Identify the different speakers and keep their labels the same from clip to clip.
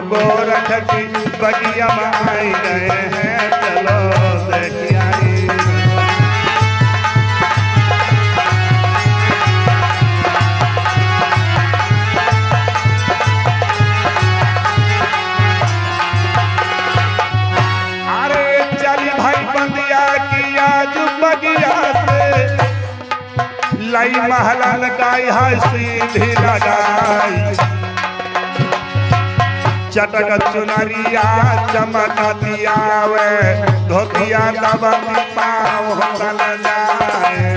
Speaker 1: गोरख की बगिया में आई गए हैं, चलो देखिए आई। अरे चली भाई बंदिया की आज बगिया से, लाई महला लगाई है सीधी लगाई, चटक चुनरिया चमक दिया वे, धोतिया दबा पाँव तल जाए।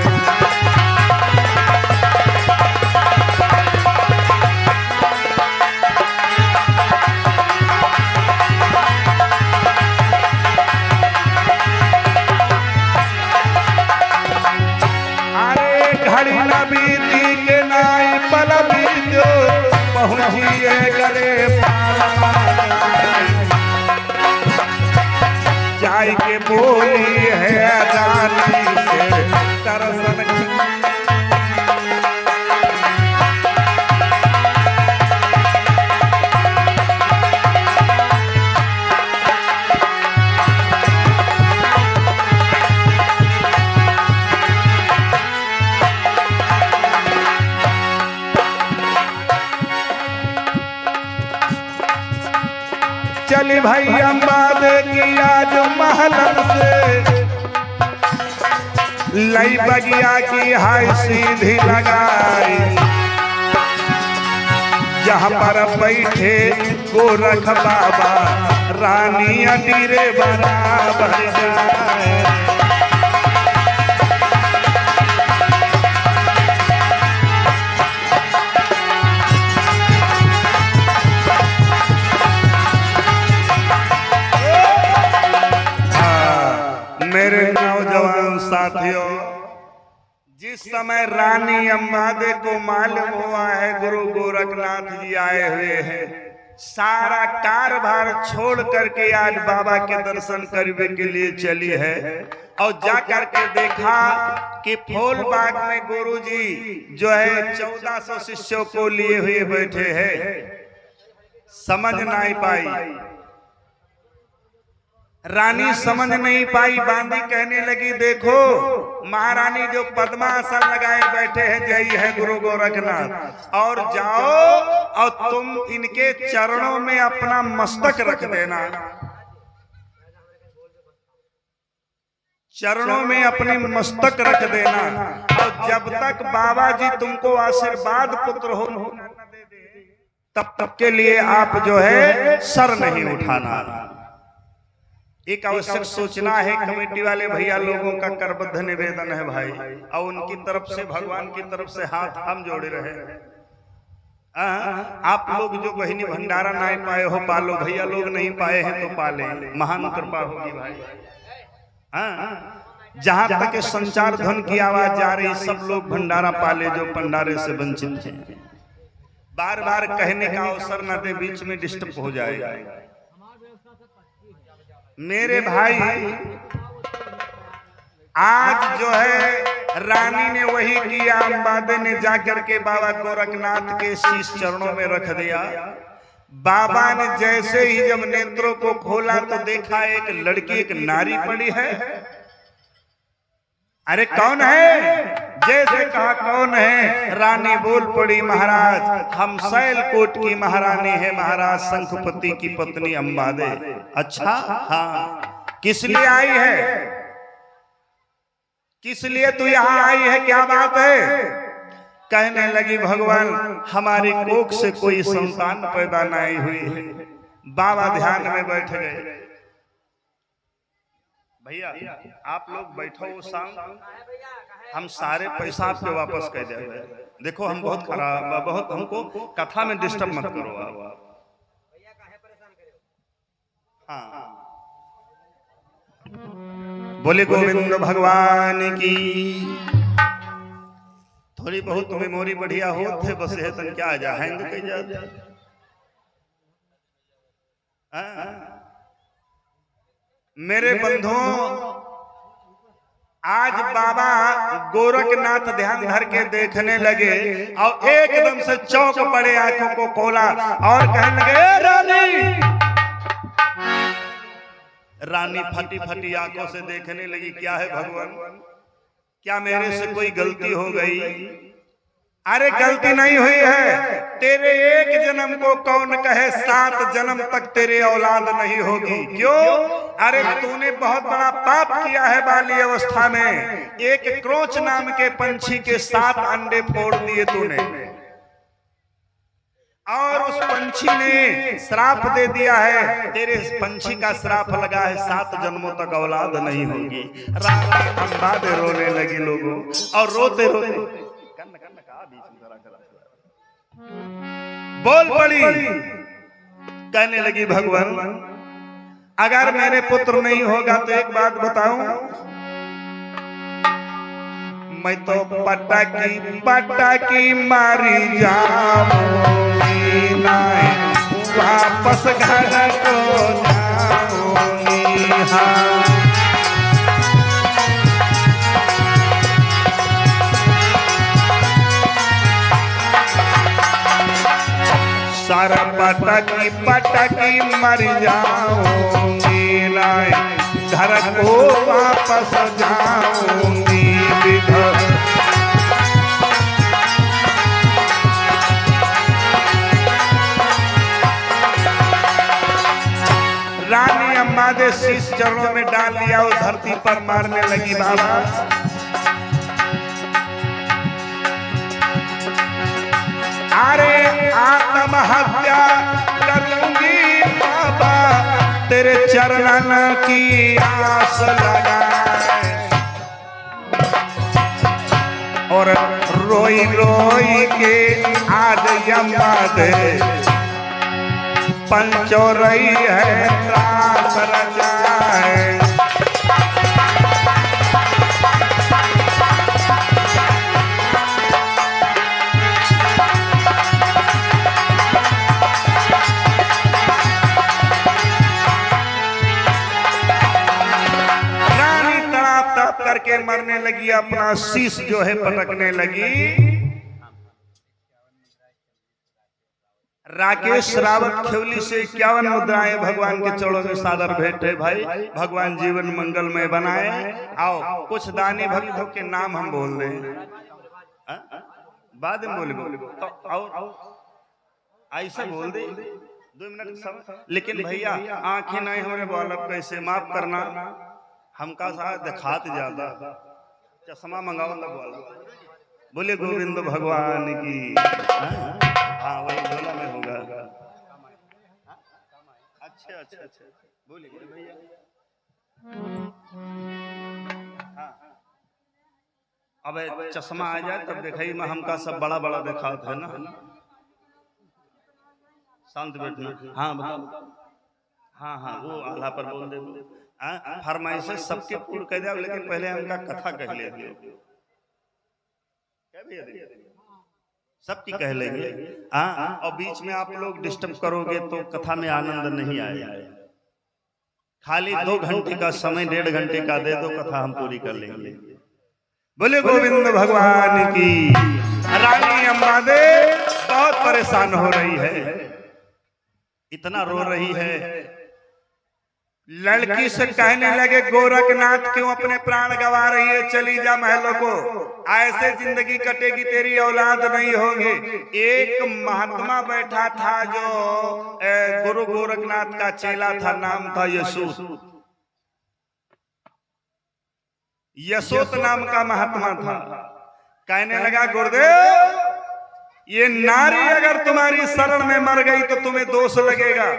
Speaker 1: अरे घड़ी न बीती के नाई पल बीतो, पहुंचिए गले जाय के बोली है रानी से तरसन। चली भाई अम्बाद की आज महलन से, लई बगिया की हाय सीधी लगाई, जहाँ पर बैठे गोरख बाबा रानी अडीरे बराबर जाए। मेरे नौजवान साथियों, जिस समय रानी अम्बादे को मालूम हुआ है गुरु गोरखनाथ जी आए हुए हैं, सारा कारभार छोड़ करके आज बाबा के दर्शन करने के लिए चली है, और जाकर के देखा कि फूलबाग में गुरुजी जो है 1400 शिष्यों को लिए हुए बैठे हैं। समझ नहीं पाई रानी, समझ नहीं पाई। बांदी कहने लगी, देखो महारानी जो पद्मासन लगाए बैठे हैं यही है गुरु गोरखनाथ, और जाओ और तुम इनके चरणों में अपना मस्तक रख देना, चरणों में अपनी मस्तक रख देना, और जब तक बाबा जी तुमको आशीर्वाद पुत्र हो तब तक के लिए आप जो है सर नहीं उठाना। एक आवश्यक सूचना है, कमेटी वाले भैया लोगों का करबद्ध निवेदन है भाई, और उनकी तरफ से भगवान की तरफ से हाथ हम जोड़े रहे। आप लोग जो बहिनी भंडारा नहीं पाए हो पालो, भैया लोग नहीं पाए हैं तो पाले, महान कृपा होगी भाई। जहां तक संचार ध्वनि की आवाज जा रही, सब लोग भंडारा पाले जो भंडारे से वंचित हैं। बार बार कहने का अवसर न दे, बीच में डिस्टर्ब हो जाएगा। मेरे भाई आज जो है रानी ने वही किया, अम्बादे ने जाकर के बाबा गोरखनाथ के शीश चरणों में रख दिया। बाबा ने जैसे ही जब नेत्रों को खोला तो देखा एक लड़की, एक नारी पड़ी है। अरे कौन है? जैसे कहा कौन है, रानी बोल पड़ी, महाराज हम सैलकोट की महारानी है, महाराज शंखपति की पत्नी अम्बादे। अच्छा हाँ, किस लिए आई है? किस लिए तू यहाँ आई है, क्या बात है? कहने लगी, भगवान हमारी कोख से कोई संतान पैदा नहीं हुई है। बाबा ध्यान में बैठ गए। भैया आप लोग बैठो, वो शाम हम सारे पैसा आपके वापस कर देंगे। देखो हम बहुत खराब, बहुत हमको कथा में डिस्टर्ब मत करो आप। हाँ बोले गोविंद भगवान की। थोड़ी बहुत मेमोरी बढ़िया हो थे बस है तन क्या जा हैंग कह जाते। मेरे बंधुओं आज बाबा गोरखनाथ ध्यान धर के देखने लगे और एकदम से चौंक पड़े, आंखों को खोला और कहने लगे, "ए रानी!" रानी फटी फटी आंखों से देखने लगी, क्या है भगवान, क्या मेरे से कोई गलती हो गई? अरे गलती नहीं हुई है, तेरे एक जन्म को कौन कहे 7 जन्म तक तेरे औलाद नहीं होगी। क्यों? अरे तूने बहुत बड़ा पाप किया है बाली अवस्था में। एक क्रोच नाम के पंछी के 7 अंडे फोड़ दिए तूने, और उस पंछी ने श्राप दे दिया है, तेरे पंछी का श्राप लगा है 7 जन्मों तक औलाद नहीं होगी। रानी अंबादे रोने लगी लोगों, और रोते रोते बोल पड़ी, कहने लगी, भगवान अगर मेरे पुत्र नहीं होगा तो एक बात बताऊं, मैं तो पटाकी पटाकी मारी जाऊंगी, नहीं वापस घर को जाऊंगी। हाँ सारा पटाकी पटाकी मर जाऊंगी, नहीं घर को वापस जाऊंगी। रानी अंबादे शीश चरणों में डाल लिया, उस धरती पर मारने लगी, बाबा अरे आत्महत्या करूंगी बाबा, तेरे चरणन की आस लगाए, और रोई रोई के आज अंबादे पंचो रही है त्रास रचाए। करके मरने लगी, अपना शीश जो है पटकने लगी। राकेश रावत खेवली से 51 मुद्राएं भगवान के चरणों में सादर भेंट है। भाई भगवान जीवन मंगलमय बनाए। आओ कुछ दानी भक्तों के नाम हम बोल रहे हैं, बाद में बोले तो आओ ऐसा बोल दे 2 मिनट सब। लेकिन भैया आंखें नहीं हमारे बालक कैसे माफ करना, हमका साथ दिखात ज्यादा, चश्मा मंगाओ तब बोले गोविंद भगवान की। हाँ वही बोला में होगा। अच्छा अच्छा अच्छा बोलिए भैया। हाँ अब चश्मा आ जाए तब दिखाई में हमका सब बड़ा बड़ा दिखात है ना। शांत बैठना। हाँ बताओ। हाँ हाँ वो आला पर बोल दे। फरमाइश सबके पूर्ण कर दे, लेकिन पहले हमका कथा कह लेंगे, सबकी कह लेंगे। हाँ और बीच में आप लोग डिस्टर्ब करोगे तो कथा में आनंद नहीं आएगा। खाली 2 घंटे का समय 1.5 घंटे का दे दो, कथा हम पूरी कर लेंगे। बोले गोविंद भगवान की। रानी अंबादे बहुत परेशान हो रही है, इतना रो रही है। लड़की से कहने लगे गोरखनाथ क्यों अपने प्राण गंवा रही है, चली जा महलों को, ऐसे जिंदगी कटेगी तेरी औलाद नहीं होगी। एक महात्मा बैठा था जो गुरु गोरखनाथ का चेला था, नाम था यशोत। यशोत नाम का महात्मा था। कहने लगा गुरुदेव ये नारी अगर तुम्हारी शरण में मर गई तो तुम्हें दोष लगेगा,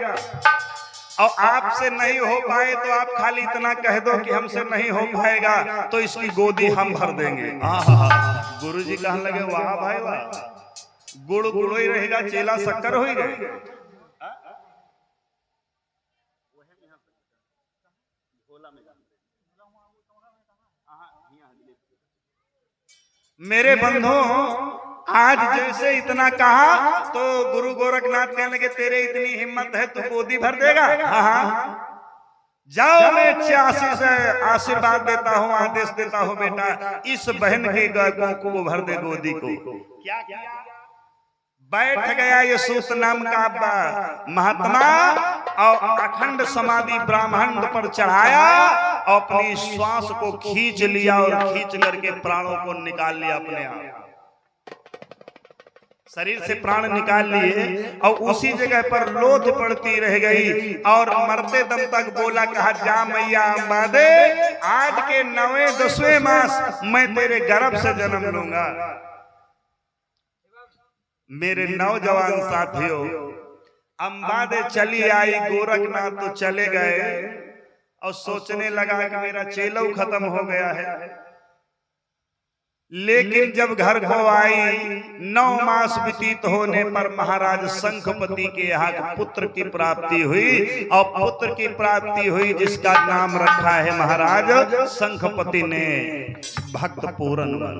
Speaker 1: और आपसे नहीं हो पाए तो आप खाली इतना कह दो कि हमसे नहीं हो पाएगा तो इसकी गोदी हम भर देंगे। गुरु जी कहने लगे वाह भाई वाह, गुड़ गुड़ ही रहेगा, चेला शक्कर हो ही गए। मेरे बंधु आज जैसे इतना कहा तो गुरु गोरखनाथ कहने लगे तेरे इतनी हिम्मत है तो गोदी भर देगा। हाँ जाओ मैं 86 से आशीर्वाद देता हूँ, आदेश देता हूँ बेटा, इस बहन के गर्भों को भर दे गोदी को। क्या किया? बैठ गया ये सूत नाम का महात्मा और अखंड समाधि ब्राह्मण पर चढ़ाया और अपनी श्वास को खींच लिया और खींच करके प्राणों को निकाल लिया अपने आप। शरीर से प्राण निकाल लिए और उसी जगह पर लोथ पड़ती रह गई और मरते दम तक बोला, कहा जा मैया अम्बा दे, आज के 9वें 10वें मास मैं तेरे गर्भ से जन्म लूंगा। मेरे नौजवान साथियों, अम्बा दे चली आई, गोरखनाथ तो चले गए और सोचने लगा कि मेरा चेलो खत्म हो गया है। लेकिन जब घर को आई, 9 मास व्यतीत होने पर महाराज शंखपति के यहाँ पुत्र की प्राप्ति हुई और पुत्र की प्राप्ति हुई जिसका नाम रखा है महाराज शंखपति ने भक्त पूरनमल।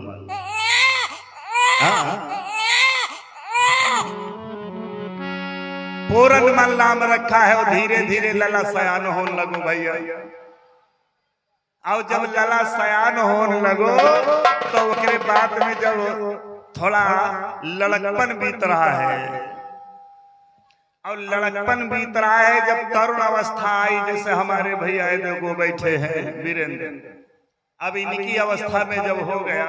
Speaker 1: पूरनमल नाम रखा है और धीरे धीरे लला सयान होने लगो भैया। और जब लला सयान होने लगो तो उसके बाद में जब थोड़ा लड़कपन बीत रहा है और लड़कपन बीत रहा है, जब तरुण अवस्था आई, जैसे हमारे भैया देखो बैठे हैं वीरेंद्र, अब इनकी अवस्था में जब हो गया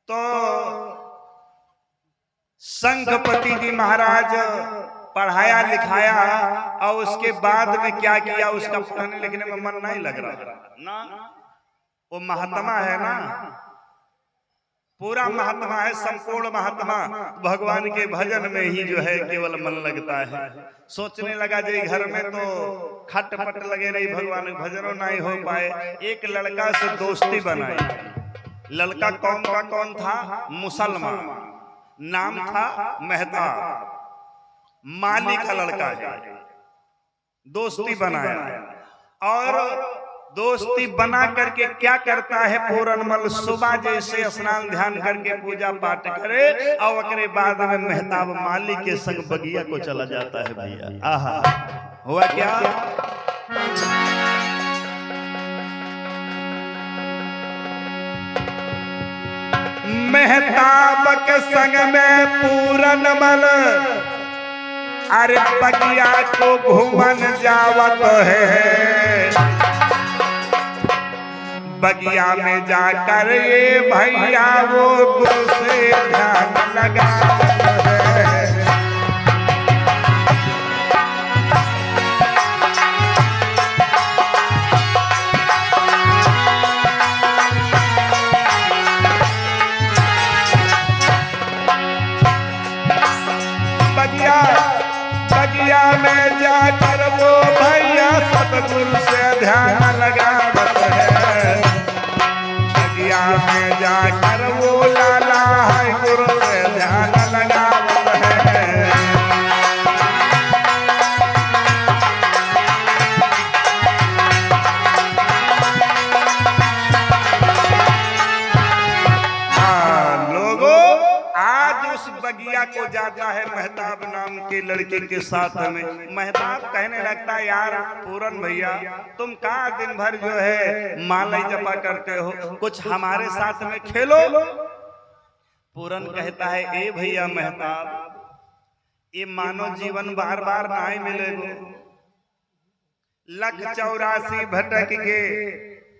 Speaker 1: तो शंखपति जी महाराज पढ़ाया लिखाया और उसके बाद में क्या किया, उसका पढ़ने लिखने में मन नहीं लग रहा ना। वो महात्मा है ना, पूरा महात्मा है, संपूर्ण महात्मा, भगवान के भजन में ही जो है केवल मन लगता है। सोचने लगा जे घर में तो खटपट लगे रही, भगवान के भजनों नहीं हो पाए। एक लड़का से दोस्ती बनाई। लड़का कौन का कौन था? मुसलमान, नाम था मेहता, माली का लड़का है। दोस्ती बनाया और दोस्ती बना करके क्या करता है पूरनमल, सुबह जैसे स्नान ध्यान करके पूजा पाठ करे और उसके बाद में मेहताब माली के संग बगिया को चला जाता है भैया। आहा, हुआ क्या? मेहताब के संग में पूरनमल अरे बगिया को घूमन जावत है। बगिया में जाकर ये भैया वो गुरु से ध्यान लगा है। बगिया में जाकर वो भैया सतगुरु से ध्यान लगावत है। बगिया में जाकर वो लाला है गुरु से ध्यान लगावत है। बगिया को जाता है मेहताब नाम के लड़के के साथ में। मेहताब कहने लगता है, यार पूरन भैया तुम का दिन भर जो है माला जपा करते हो, कुछ हमारे साथ में खेलो। पूरन कहता है, ए भैया मेहताब, ये मानव जीवन बार बार नहीं मिलेगो। 184 भटक के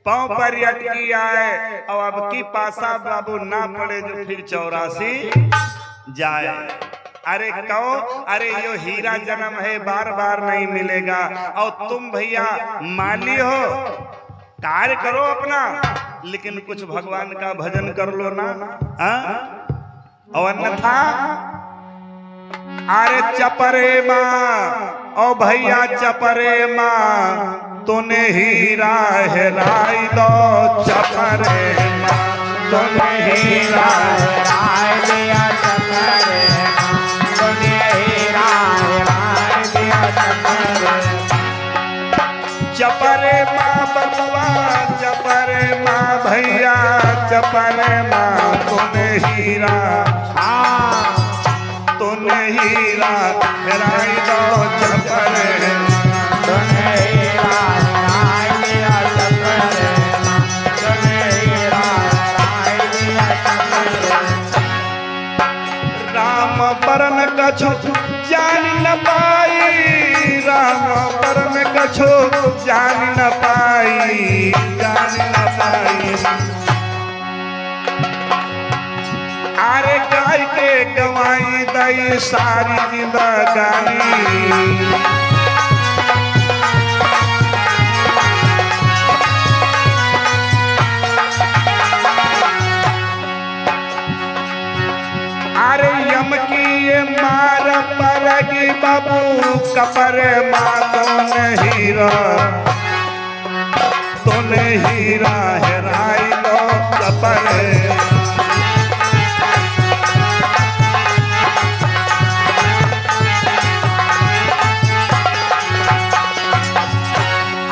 Speaker 1: पांव पर अटकी आए और अब की पासा बाबू ना पड़े जो फिर 84 जाए। अरे कहो, अरे यो हीरा जन्म है, बार बार नहीं मिलेगा। और तुम भैया माली हो, कार्य करो अपना, लेकिन कुछ भगवान का भजन कर लो ना। और अन्यथा अरे चपरे माँ, ओ भैया चपरे माँ, तूने हीरा हेराई दो। चपरे माँ, तूने हीरा हेराई दिया। चपरे माँ बबुआ, चपरे माँ भैया, चपरे माँ तूने हीरा, तूने हीरा हेराई दो। चपरे कछु जान न पाई, राम परम कछु जान न पाई, जान न पाई। अरे गाय के गवाई दई सारी जिंदगानी, अरे यम की ये मार परगी बाबू कपर मातो हीरा, तूने हीरा हेराई लो कपर।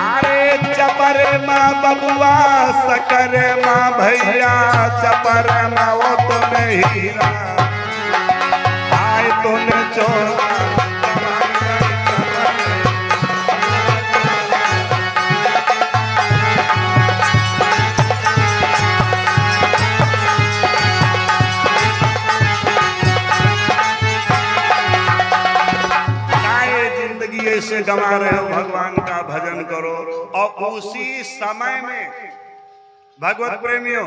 Speaker 1: अरे चपर माँ बबुआ सकर माँ भैया, चपर माँ वो तूने हीरा तूने छोड़ा। जिंदगी ऐसे गंवा रहे हो, भगवान का भजन करो। और उसी समय में भगवत प्रेमियों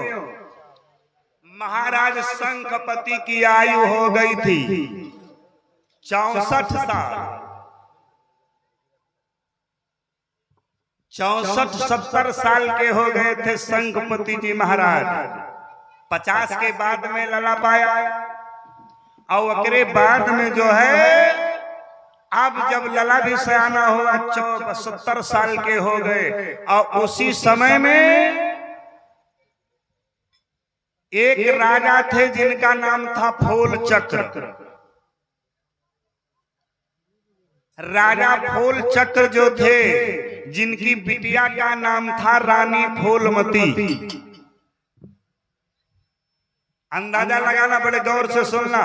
Speaker 1: महाराज शंखपति की आयु हो गई थी 64 साल। 64-70 साल के हो गए थे शंखपति जी महाराज। 50 के बाद में लला पाया, और अकरे बाद में जो है अब जब लला भी सयाना हुआ 70 साल के हो गए। और उसी समय में एक राजा थे जिनका नाम था फूल चक्र। राजा फूल चक्र जो थे, जिनकी बिटिया का नाम था रानी फूलमती। अंदाजा लगाना, बड़े गौर से सुनना।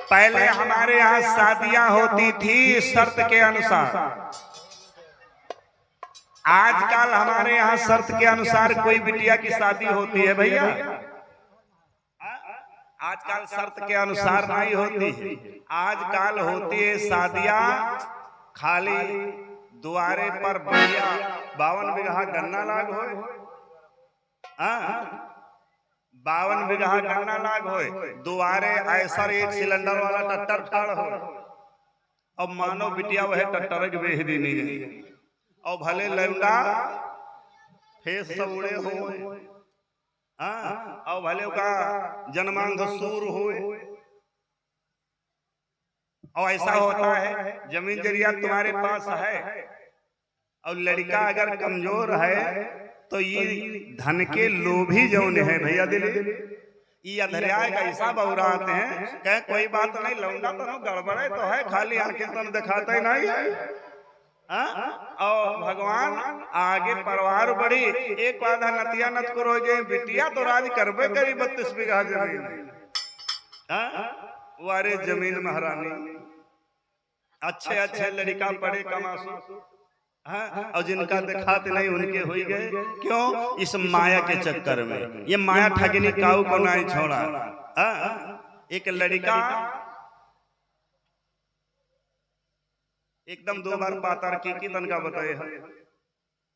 Speaker 1: पहले हमारे यहाँ शादियां होती थी शर्त के अनुसार। आजकल हमारे यहाँ शर्त के अनुसार कोई बिटिया की शादी होती है भैया? आजकल शर्त के अनुसार नहीं होती है। आजकल होती है शादियां खाली द्वारे पर बढ़िया 52 बीघा गन्ना लाग हो, 52 बीघा गन्ना लाग हो, द्वारे ऐसा एक सिलेंडर वाला टट्टर ठाड़ हो। अब मानो बिटिया वह टट्टर के बेच दी नहीं गई, और भले लौंडा फेस सब उड़े हो, और भले का जन्मांग सूर हो। और ऐसा होता है जमीन जरिया तुम्हारे पास है और लड़का अगर कमजोर है तो ये धन के लोभी जौन है भैया दिल ये अंधरिया का ऐसा बौराते हैं। कहे कोई बात नहीं, लौंडा तो गड़बड़े तो है, खाली आंखें तो दिखाता ही नहीं है। और भगवान आगे परिवार बढ़ी, एक आधा नतिया नत करो जे बिटिया तो राज करबे करी 32 बीघा जमीन। वारे जमीन महारानी, अच्छे अच्छे लड़का पड़े कमासू, और जिनका दिखाते नहीं उनके हो गए। क्यों? इस माया के चक्कर में। ये माया ठगनी काऊ को नहीं छोड़ा। एक लड़का एकदम 2 बार पातर की तन का बताए।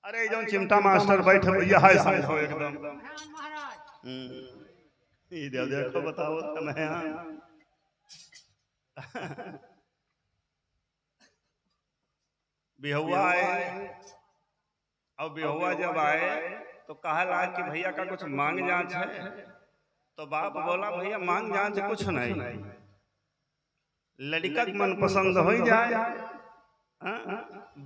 Speaker 1: अरे जो चिमटा मास्टर बैठे भैया है समझो एकदम। देखो बताओ बिहुआ आए, और बिहुआ जब आए तो कहा ला कि भैया का कुछ मांग जांच है। तो बाप बोला भैया मांग जांच कुछ नहीं, लड़का मन पसंद हो जाए,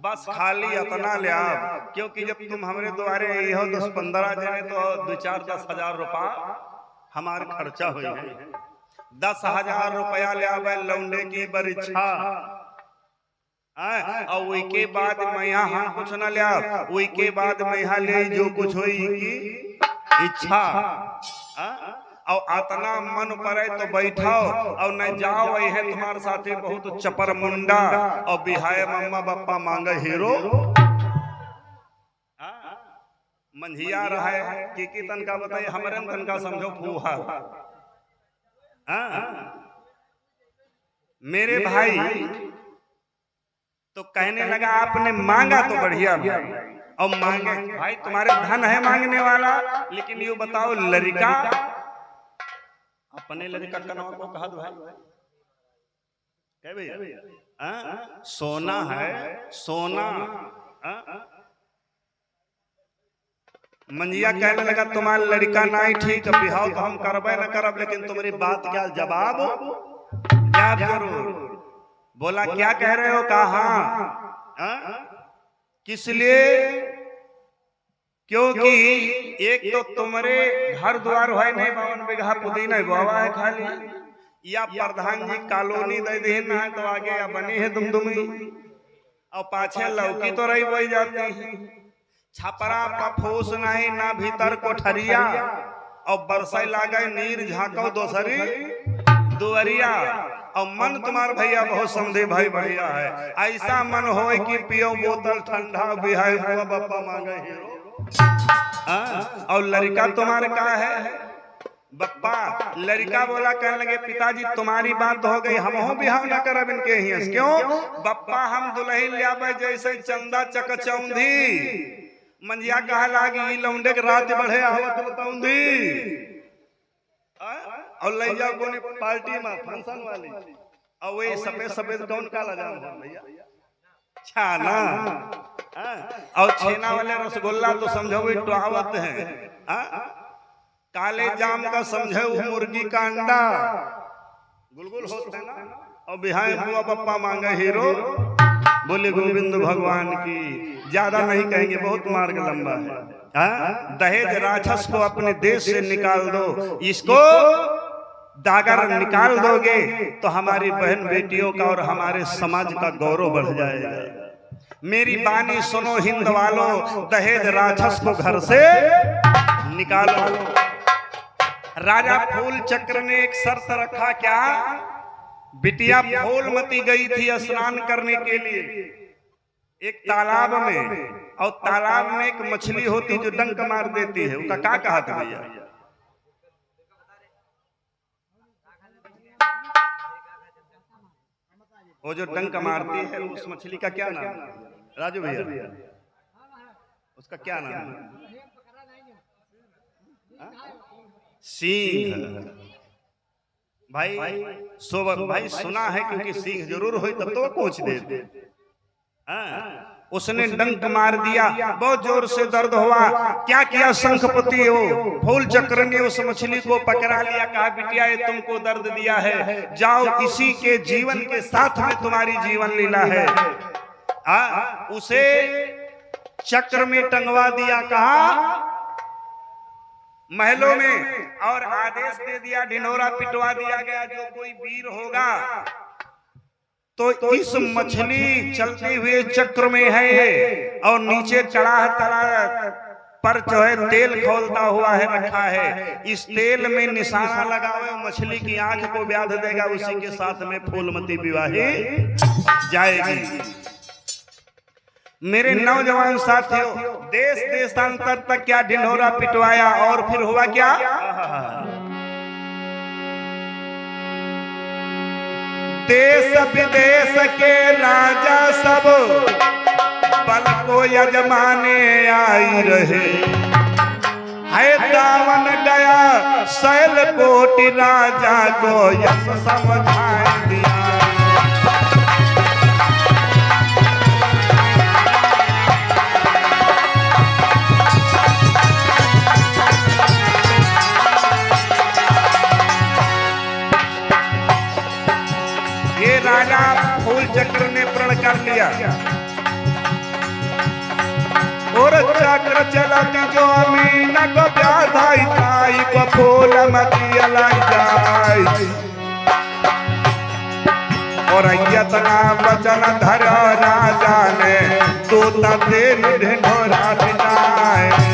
Speaker 1: बस खाली अपना ले आप। क्योंकि जब तुम हमारे द्वारे हो 10-15 जने तो 2-4-10 हजार रुपया हमारे खर्चा हो जाए। 10,000 रुपया ले आवे लौंडे की बरिच्छा, और वही के बाद मैं यहाँ कुछ न ले, वही के बाद मैं यहाँ ले जो कुछ होई की इच्छा। और आतना मन पड़े तो बैठाओ, और न जाओ है तुम्हारे साथी बहुत चपर मुंडा, और बिहाय मम्मा बापा मांगे हीरो। मंझिया रहा है कि तन का बताइए, हमारे तन का समझो फूहा। मेरे भाई तो कहने लगा आपने मांगा तो बढ़िया भाई, और मांगे भाई तुम्हारे धन है मांगने वाला, लेकिन ये बताओ लड़का अपने लड़का कनवा को कहा दो भैया सोना है सोना। मंजिया कहने लगा तुम्हारा लड़का नहीं ठीक, बिहाव तो हम करबे न करब, लेकिन तुम्हारी बात क्या जवाब क्या जरूर। बोला क्या कह रहे हो? कहा किस लिए? क्योंकि एक तो तुम्हारे घर द्वार है नहीं, 52 बीघा पुदीना बाबा है खाली, या प्रधान जी कॉलोनी दे देना है तो आगे या बनी है दुमदुमी, और पाछे लौकी तो रही वही जाती है, छपरा पफूस नहीं ना भीतर कोठरिया, और बरसाई लागे नीर झाको दोसरी दुवरिया, और मन तुम्हार भैया बहुत समझे भाई बढ़िया है, ऐसा मन हो कि पियो बोतल ठंडा बिहाई हुआ बप्पा मांगे हीरो। और लड़का तुम्हारे का है बप्पा? लड़का बोला कहने लगे पिताजी तुम्हारी बात हो गई, हम हो बिहाव न करब इनके ही। क्यों बप्पा? हम दुल्हन ले आवे जैसे चंदा चकचौंधी, मंजिया कहा लागी लौंडे के रात बढ़े आवत बताऊंधी, और ले जाओ कोने पार्टी में फंक्शन वाली, और वे सफेद सफेद कौन काला जाम भैया छाना, और छेना वाले रसगुल्ला तो समझो वे टुहावत है, काले जाम का समझे वो मुर्गी का अंडा गुलगुल होता है ना, और बिहार बुआ पप्पा मांगे हीरो। बोले गोविंद भगवान की। ज्यादा नहीं कहेंगे, बहुत मार्ग लंबा है। दहेज राक्षस को अपने देश से निकाल दो, इसको दागर निकाल दोगे तो हमारी बहन बेटियों का और हमारे समाज का गौरव बढ़ जाएगा। मेरी बानी सुनो हिंद वालों, दहेज राक्षस को घर से निकालो। राजा फूल चक्र ने एक शर्त रखा, क्या? बिटिया फूलमती गई थी स्नान करने के लिए एक तालाब में, और तालाब में एक मछली होती जो डंक मार देती है, उसका क्या कहा था भैया? वो जो डंक मारती है उस मछली का क्या नाम है राजू भैया? उसका क्या नाम है? सिंह। भाई भाई सुना है, क्योंकि सिंह जरूर हो तब तो पहुंच दे। उसने डंक मार दिया, बहुत जोर से दर्द हुआ। क्या किया शंखपति हो फूल चक्र ने उस मछली को पकड़ा लिया, कहा बिटिया ये तुमको दर्द दिया है, जाओ इसी के जीवन के साथ में तुम्हारी जीवन लीला है। उसे चक्र में टंगवा दिया, कहा महलों में, और आदेश दे दिया ढिंढोरा पिटवा दिया गया, जो कोई वीर होगा तो इस मछली चलते हुए चक्र में है, और नीचे कड़ाह तला पर जो है तेल खोलता हुआ है रखा है, इस तेल में निशाना लगावे मछली की आंख को व्याध देगा, उसी के साथ में फूलमती विवाही जाएगी। मेरे नौजवान साथियों, देश देशांतर तक क्या ढिंढोरा पिटवाया, और फिर हुआ क्या? देश विदेश के राजा सब पल को यजमाने आई रहे, है दामन गया शैल कोटि राजा को यश समझा दिया। राजा फूल चक्र ने प्रण कर लिया, और चक्र चलती जो अमीन को प्यादाई ताई को फूलमती लाई जाई, और यतना वचन धरा राजा ने तोता तेल ढिंढोरा पिटाए।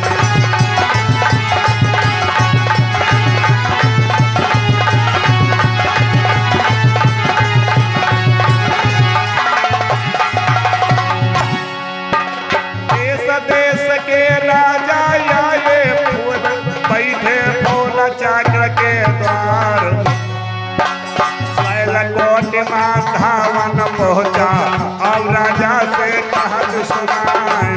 Speaker 1: चक्र के द्वार शैल कोटि बलिमा धावन पहुंचा और राजा से कहत सुनाए।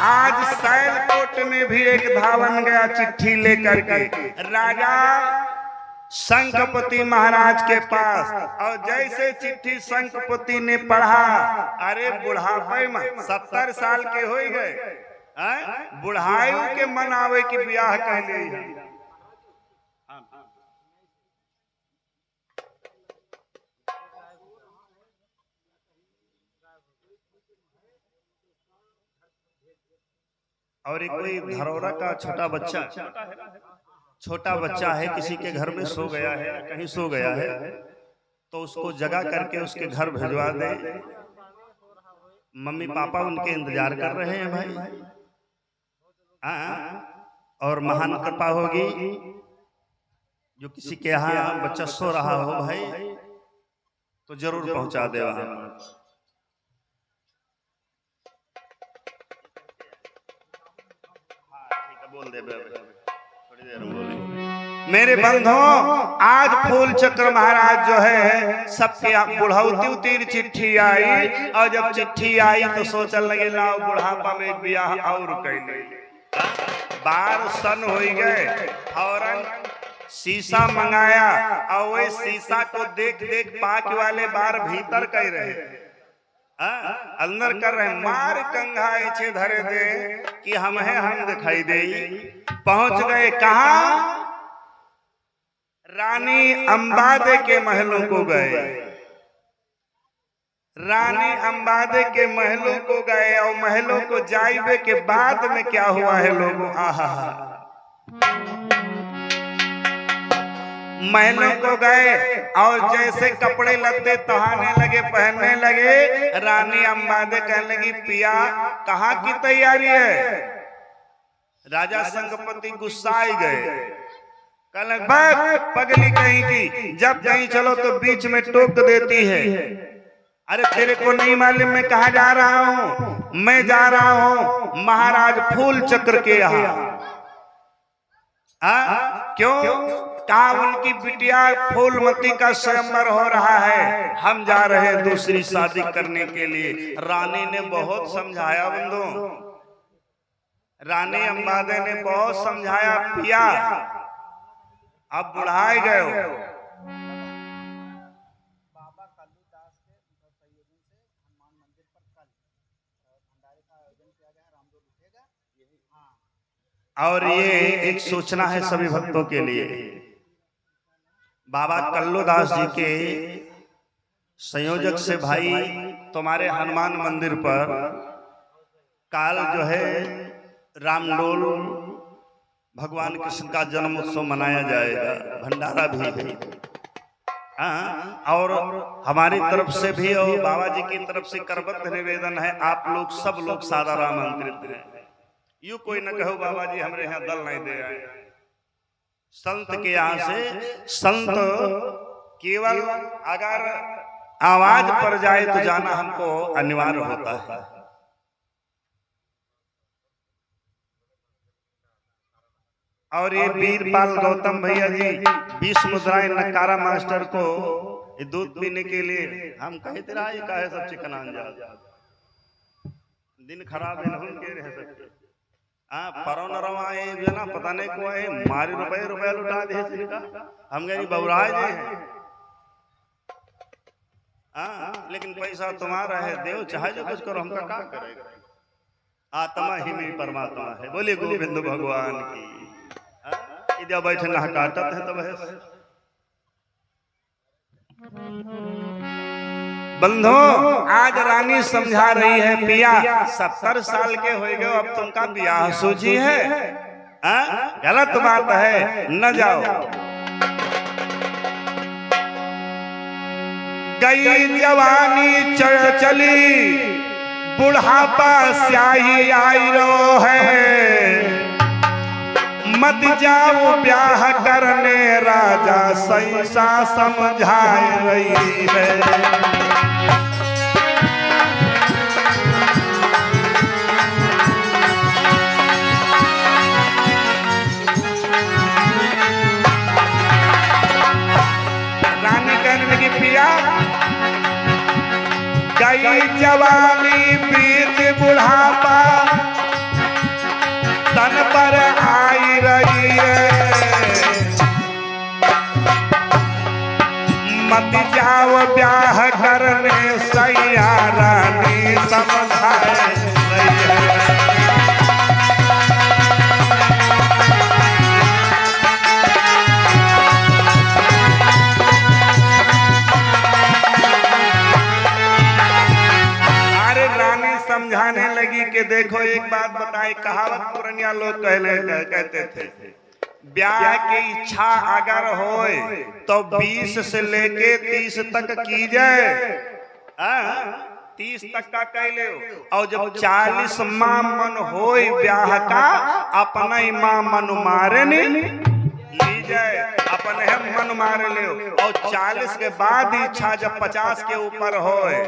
Speaker 1: आज सैलकोट में भी एक धावन गया चिट्ठी लेकर के राजा शंखपति महाराज के पास, और जैसे चिट्ठी शंखपति ने पढ़ा, अरे बुढ़ापे में 70 साल के हो गए, बुढ़ायु के मनावे की ब्याह कहले। और एक कोई धरोहरा का छोटा बच्चा है, किसी के घर में सो गया है, कहीं सो गया है, तो उसको जगा करके उसके घर भिजवा दे। मम्मी पापा उनके इंतजार कर रहे हैं भाई। और महान कृपा होगी जो किसी के यहाँ बच्चा सो रहा हो भाई, तो जरूर पहुंचा दे वहां। बोल दे थोड़ी देर में बोले। मेरे बंधुओं, आज फूल चक्र महाराज जो है सबके बुढ़ौती उतीर चिट्ठी आई, और जब चिट्ठी आई तो सोचने लगे लाओ बुढ़ापा में ब्याह और कैले। 12 सन हो गए, फौरन शीशा मंगाया, और वही शीशा को देख देख पाक वाले बार भीतर कह रहे अंदर कर रहे, मार कंघा ऐसे धरे दे कि हम है हम दिखाई दे। पहुंच गए कहा? रानी अंबादे के महलों को गए। रानी अंबादे के महलों को गए, और महलों को जाइबे के बाद में क्या हुआ है लोगों, आहा महलों को गए, और जैसे कपड़े लत्ते तहाने लगे, पहनने लगे, रानी अंबादे कहने लगी पिया कहाँ की तैयारी है? राजा शंखपति गुस्साए गए, कहने पगली कहीं की, जब कहीं चलो तो बीच में टोक देती है। अरे तेरे को नहीं मालूम मैं कहाँ जा रहा हूँ? मैं जा रहा हूँ महाराज फूल चक्र के यहाँ। क्यों? कहा उनकी बिटिया फूलमती का स्वयंवर हो रहा है, हम जा रहे हैं दूसरी शादी करने के लिए। रानी ने बहुत समझाया बंधु, रानी अंबादे ने बहुत समझाया, पिया अब बुढ़ाए गए हो। और ये एक सूचना है सभी भक्तों के लिए, बाबा कल्लूदास जी के संयोजक से भाई तुम्हारे हनुमान मंदिर पर काल जो है रामडोल भगवान कृष्ण का जन्म उत्सव मनाया जाएगा, भंडारा भी है। और हमारी तरफ से भी और बाबा जी की तरफ से करबद्ध निवेदन है, आप लोग सब लोग सादर आमंत्रित हैं। यू कोई न कहो बाबा जी हमारे यहाँ दल नहीं दे आए। संत के यहाँ से संत केवल अगर आवाज पर जाए तो जाना हमको अनिवार्य होता है। और ये वीरपाल गौतम भैया जी 20 मुद्राएं नकारा मास्टर को दूध पीने के लिए हम कहे तेरा ये कहे सब चिकन जा दिन खराब है के रह सकते। परो नरवा जो ना पता नहीं को है मारे रुपया लुटा दे का हम गए बबुराए जी हैं। लेकिन पैसा तुम्हारा है, देव चाहे जो कुछ करो, हमका क्या करेगा? आत्मा ही में परमात्मा है। बोलिए गोविंद भगवान की। इधर बैठे ना काटत है तब है। बंधो आज रानी समझा रही है, पिया 70 साल के हो गए, अब तुमका ब्याह सूझी है, गलत बात है, न जाओ। गई जवानी चली, बुढ़ापा स्याही आई रो है, मत जाओ ब्याह करने, राजा सैसा समझाए रही है। जवानी बीत बुढ़ापा तन पर आई रही है, मत जाओ ब्याह करने सैया रानी समझाए रही है। समझाने लगी कि देखो एक बात बताए, कहावत पुरानिया लोग कहते थे, ब्याह की इच्छा अगर होए तो 20 से लेके 30 तक की जाए, 30 तक का कह ले, और जब 40 माह मन होए ब्याह का अपना ही माँ मन मारे नहीं ली जाए, अपने हम मन मारे ले, और 40 के बाद इच्छा जब 50 के ऊपर होए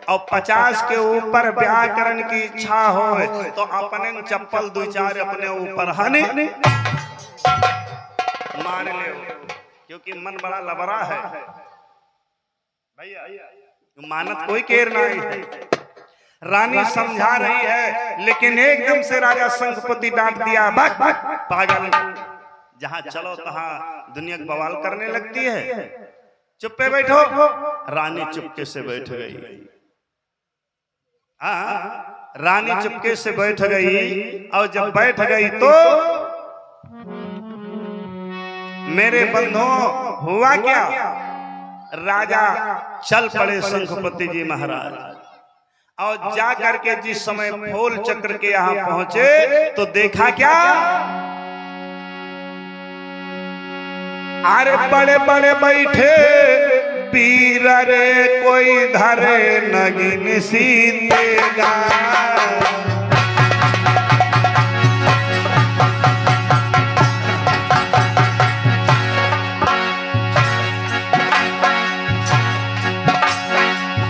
Speaker 1: और 50 के ऊपर ब्याह करने की इच्छा हो तो अपने चप्पल 2-4 अपने ऊपर हने मार ले, क्योंकि मन बड़ा लबरा है भैया, मानत कोई केर नहीं है। रानी समझा रही है, लेकिन एकदम से राजा शंखपति डांट दिया, पागल, जहां चलो तहां दुनिया बवाल करने लगती है, चुप्पे बैठो। रानी चुपके से बैठ गई, रानी चुपके से बैठ गई, और जब बैठ गई तो मेरे बंधुओं हुआ क्या, राजा चल पड़े शंखपति जी महाराज, और जा करके जिस समय फूल चक्र के यहाँ पहुंचे तो देखा क्या, अरे बड़े बड़े बैठे पीर रे कोई धरे नगिन सीतेगा,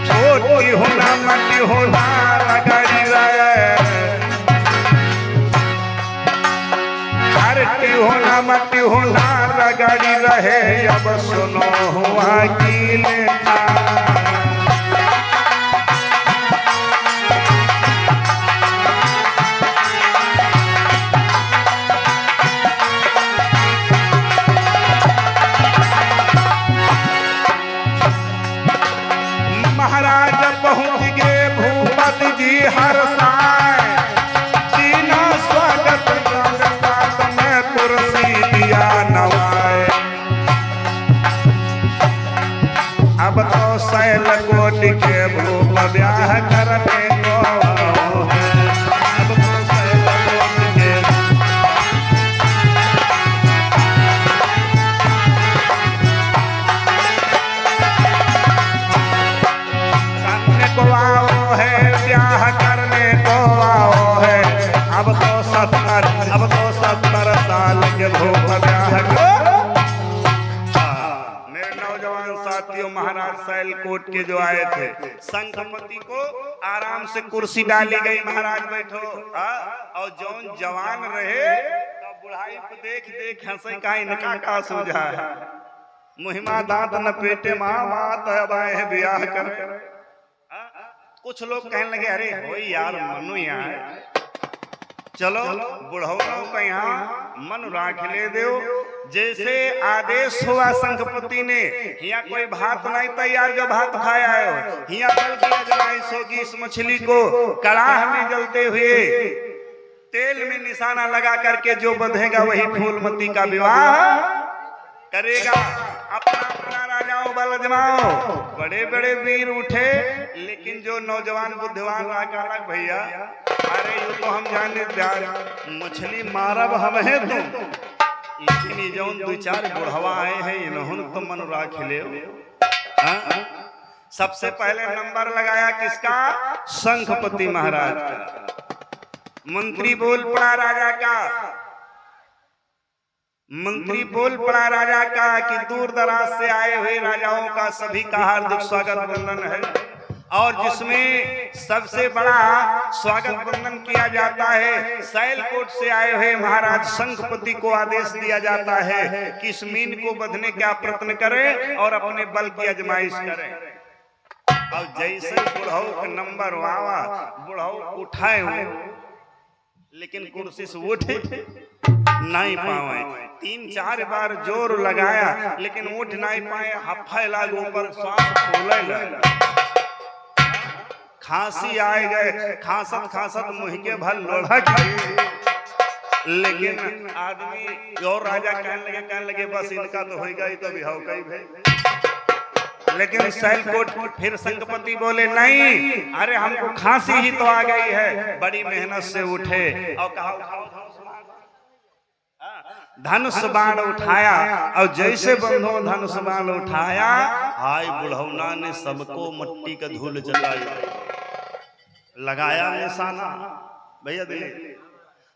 Speaker 1: छोटी होना मटी होना रगड़ी रहे, हरटी होना मटी होना रगड़ी रहे, अब सुनो हुआ की लेखा, महाराज पहुंच गए भूपति जी हर साय, तीनों स्वागत में कुर्सी दिया नवाए, अब तो शैल कोटि के भूप ब्याह करने को है, अब तो शैल कोटि के करने को आओ है, ब्याह करने को आओ है, अब तो 70 साल के भूप ब्याह को। नौजवान साथियों, महाराज शैलकोट के जो आए थे, शंखपति को आराम से कुर्सी डाली गई, महाराज बैठो, और जौन जवान रहे तो बुढ़ाई को देख देख हंसे का इनका का सूझा है, मुहिमा दांत न पेटे माँ बात है बाए ब्याह कर। कुछ लोग कहने लगे, अरे हो यार मनु यहाँ चलो बुढ़ौनों का यहाँ मन राख ले दो, जैसे आदेश हुआ शंखपति ने, यहाँ कोई भात नहीं तैयार जो भात खाया हो, यहाँ कल की आजमाइश होगी, इस मछली को कड़ाह में जलते हुए तेल में निशाना लगा करके जो बंधेगा वही फूलमती का विवाह करेगा। अपना अपना राजाओं बल जमाओ, बड़े बड़े वीर उठे, लेकिन जो नौजवान बुद्धिमान राजा भैया, अरे ये तो हम जाने मछली मारब हम है तुम, लेकिन जौन 2-4 बुढ़वा आए हैं इन्होंने तो मन राख ले। सबसे पहले नंबर लगाया किसका, शंखपति महाराज का। मंत्री बोल पड़ा राजा का, मंत्री बोल पड़ा राजा का कि दूर दराज से आए हुए राजाओं का सभी का हार्दिक स्वागत वंदन है, और जिसमें सबसे बड़ा स्वागत वंदन किया जाता है, शैलकोट से आए हुए महाराज शंखपति को आदेश दिया जाता है कि इस मीन को बंधने का प्रयत्न करें और अपने बल की आजमाइश करें। और जैसे बुढ़ऊ का नंबर वावा बुढ़ऊ उठाए हो, लेकिन कुर्सी से उठे नहीं पावे। 3-4 बार जोर लगाया लेकिन उठ नहीं पाए। हफ्फे लाग ऊपर सांस फूले लगा, खांसी आए गए, खांसत खांसत मुँह के भर लोढ़ा गए। लेकिन आदमी और राजा कहने लगे बस इनका तो होगा ही, तो बिहाव कई भाई। लेकिन सैलकोट फिर संगपति बोले नहीं, अरे हमको खांसी ही तो आ गई है। बड़ी मेहनत से उठे और कहा धनुष बाण उठाया, और जैसे बंधो धनुष बाण उठाया, हाय बुढ़ौना ने सबको मट्टी का धूल जलाई, लगाया निशाना भैया दिले,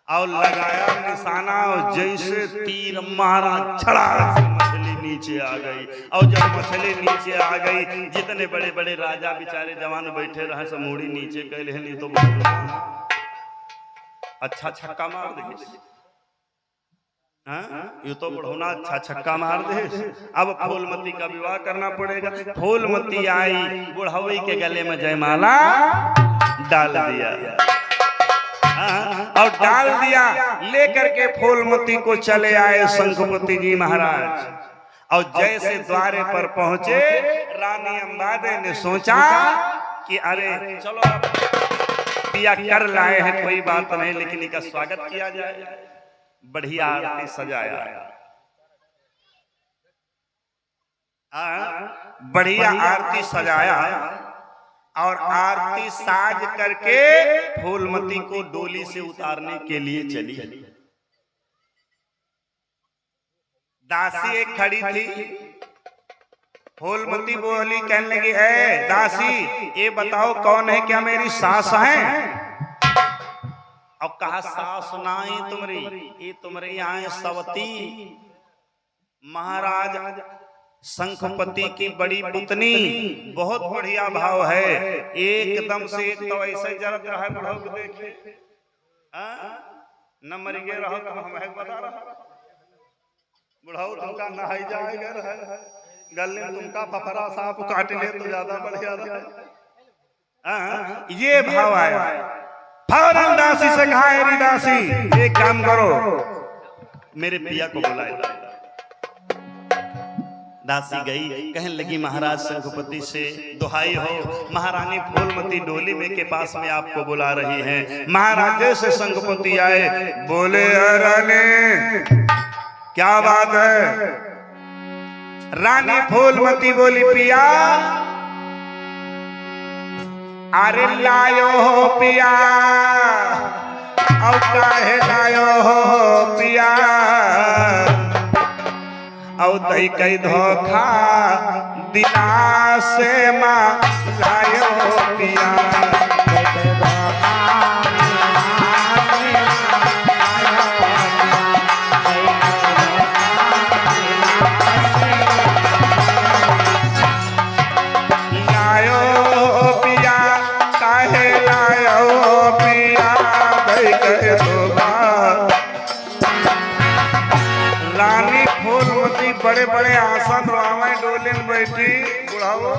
Speaker 1: और लगाया निशाना, और जैसे तीर मारा छड़ा से मछली नीचे आ गई। और जब मछली नीचे आ गई, जितने बड़े बड़े राजा बेचारे जवान बैठे रहे सब मुड़ी नीचे कैले हैं। नहीं तो अच्छा छक्का मार दे, ये तो बुढ़ौना अच्छा छक्का मार दे। अब फूलमती का विवाह करना पड़ेगा। फूलमती आई, बुढ़ावी के गले में जयमाला डाल दिया, और डाल दिया। लेकर के फूलमती को चले आए शंखपति जी महाराज। और जैसे द्वारे पर पहुंचे, रानी अंबादे ने सोचा कि अरे चलो पिया कर लाए हैं, कोई बात नहीं, लेकिन इनका स्वागत किया जाए। बढ़िया आरती सजाया, बढ़िया आरती सजाया, और आरती साज करके फूलमती को डोली से उतारने के लिए चली। दासी एक खड़ी थी। फूलमती बोली, कहने लगी है दासी ये बताओ कौन है, क्या मेरी सास है? और कहा सास नाई तुम्हारी, ये तुम्हारे यहाँ सवती महाराज शंखपति की बड़ी पुतनी। बहुत बढ़िया भाव है, एकदम से एक तो ऐसे जरत रहा है बुढ़ऊ को देखे, न मरी गए रहो तो हम बता रहा बुढ़ऊ तुमका नहाई जाएगा रहे, गले तुमका फफरा सांप काट ले तो ज्यादा बढ़िया रहा। ये भाव आया। फौरन दासी से कहा, अरे दासी एक काम करो, मेरे पिया को बुलाए। दासी गई, कहने लगी महाराज शंखपति से दुहाई हो, महारानी फूलमती डोली में के पास में आपको बुला रही हैं। महाराज जैसे शंखपति आए, बोले रानी क्या बात है? रानी फूलमती बोली, पिया अरे लायो हो पिया, और काहे लायो हो पिया, और दई कई धोखा दिला से माँ लायो हो पिया। रानी फूलमती बड़े बड़े आसन रावे डोले में बैठी, बुढ़ाओ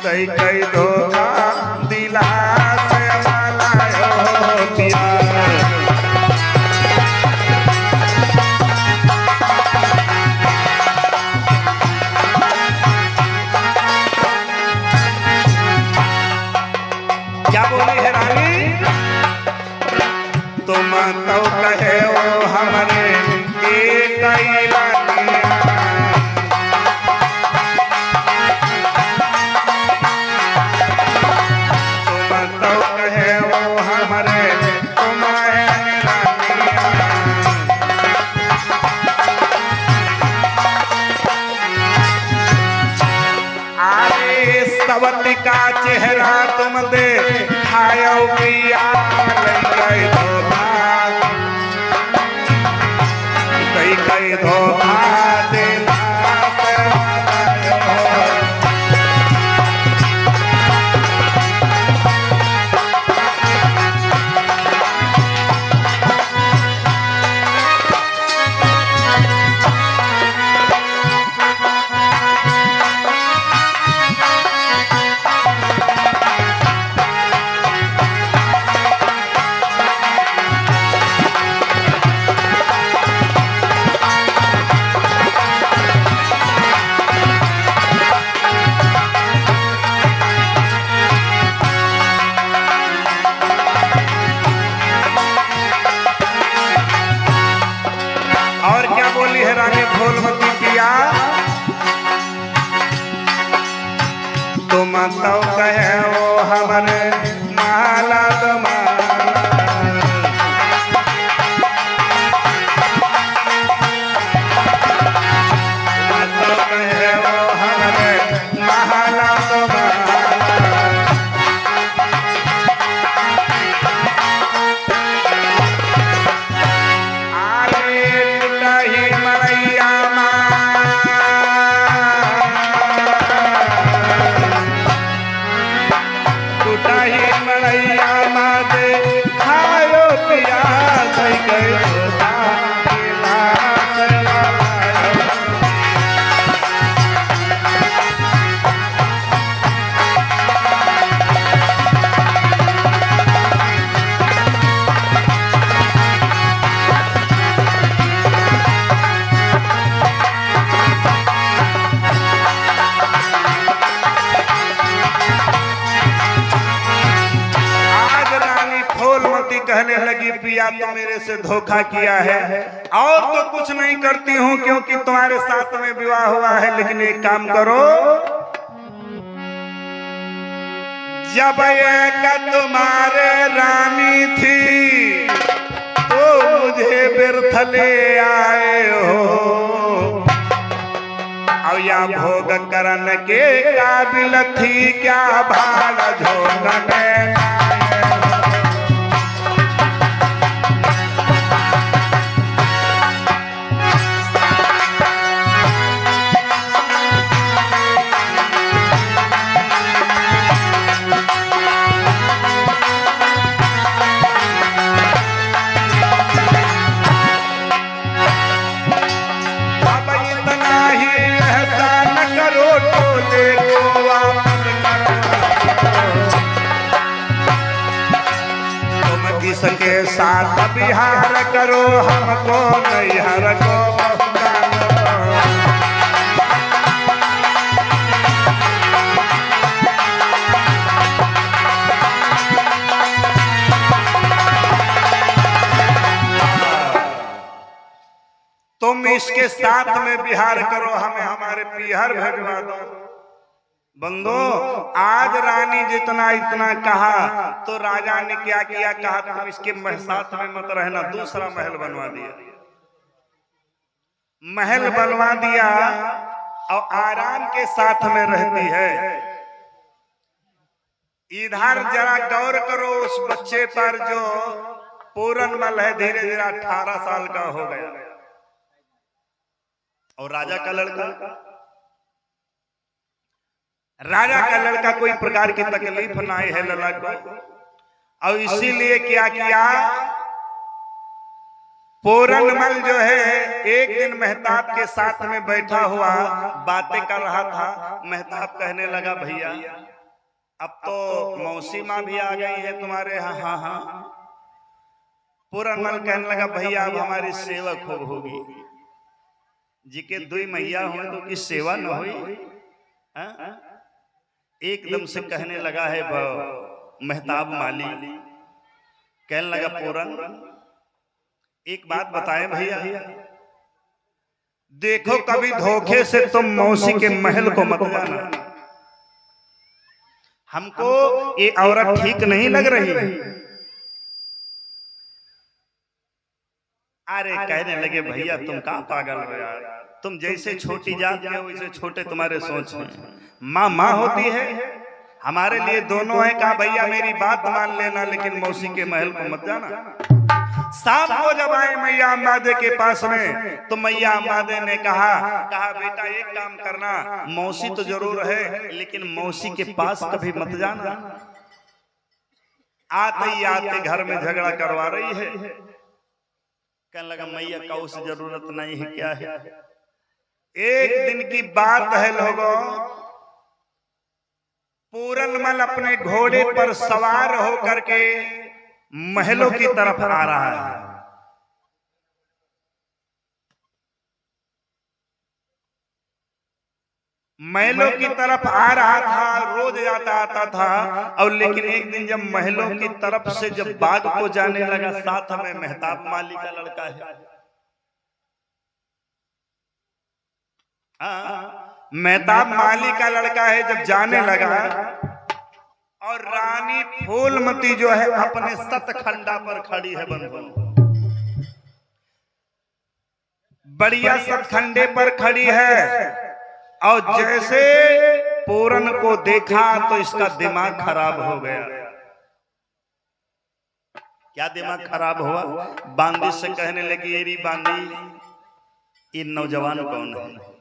Speaker 1: कई कई धोखा दिला से लायो पिया। क्या बोली है रानी? तुम तो कहे वो हमारे एक तुम तो कहे वो हमारे तुम्हारे आए सवती का चेहरा तुम दे खायो पिया कई धोखा दिला टूटा ही मड़ैया मादे खायो पिया थई गए कहने लगी पिया तो मेरे से धोखा किया है और तो कुछ नहीं करती हूँ क्योंकि तुम्हारे साथ में विवाह हुआ है, लेकिन एक काम करो, जब एक तुम्हारे रानी थी तो मुझे व्यर्थ ले आए हो, और या भोग करन के काबिल थी क्या भाड़ झोंकने के साथ बिहार करो, हमको नैहर को तुम इसके साथ में बिहार करो, हमें हमारे पिहर भेजवा दो। बंदो, आज रानी जितना इतना कहा तो राजा ने क्या किया, कहा तुम इसके साथ में मत रहना, दूसरा महल बनवा दिया। महल बनवा दिया और आराम के साथ में रहती है। इधर जरा गौर करो उस बच्चे पर जो पूरनमल है, धीरे धीरे 18 साल का हो गया, और राजा का लड़का कोई प्रकार की तकलीफ ना है लला को, और इसीलिए क्या किया, पूरनमल जो है एक दिन मेहताब के साथ में बैठा हुआ बातें कर रहा था। मेहताब कहने लगा भैया अब तो मौसी माँ भी आ गई है तुम्हारे यहाँ। हाँ हाँ। पूरनमल कहने लगा भैया अब हमारी सेवा खूब होगी, जी के दुई मैया हो तो की सेवा न हुई। एकदम से कहने लगा है मेहताब माली, कहने लगा पूरन एक बात बताएं भैया, देखो कभी धोखे से तुम मौसी के महल को मत जाना, हमको ये औरत ठीक नहीं लग रही। अरे कहने लगे भैया तुम कहाँ पागल हो यार, तुम जैसे छोटी जात के वैसे छोटे तुम्हारे सोच हैं। माँ माँ होती है, हमारे लिए दोनों है। कहा भैया मेरी बात मान लेना, लेकिन मौसी के महल को मत जाना। शाम को जब आए मैया अम्बादे के पास में, तो मैया अम्बादे ने कहा बेटा एक काम करना, मौसी तो जरूर है लेकिन मौसी के पास कभी मत जाना। आते ही आते घर में झगड़ा करवा रही है। कहने लगा मैया का उस जरूरत नहीं है, क्या है। एक दिन की बात है लोगों, पूरनमल अपने घोड़े पर सवार होकर के महलों की तरफ आ रहा है। महलों की तरफ आ रहा था, रोज जाता आता था। और लेकिन एक दिन जब महलों की तरफ से जब बाग को जाने लगा, साथ में मेहताब माली का लड़का है। मेहताब माली का लड़का है, जब जाने लगा और रानी फूलमती जो है अपने सतखंडा पर खड़ी है। बंधु बढ़िया सतखंडे पर खड़ी है, और जैसे पूरन को देखा तो इसका दिमाग खराब हो गया। क्या दिमाग खराब हुआ, बांदी से कहने लगी एरी बांदी ये नौजवान कौन है।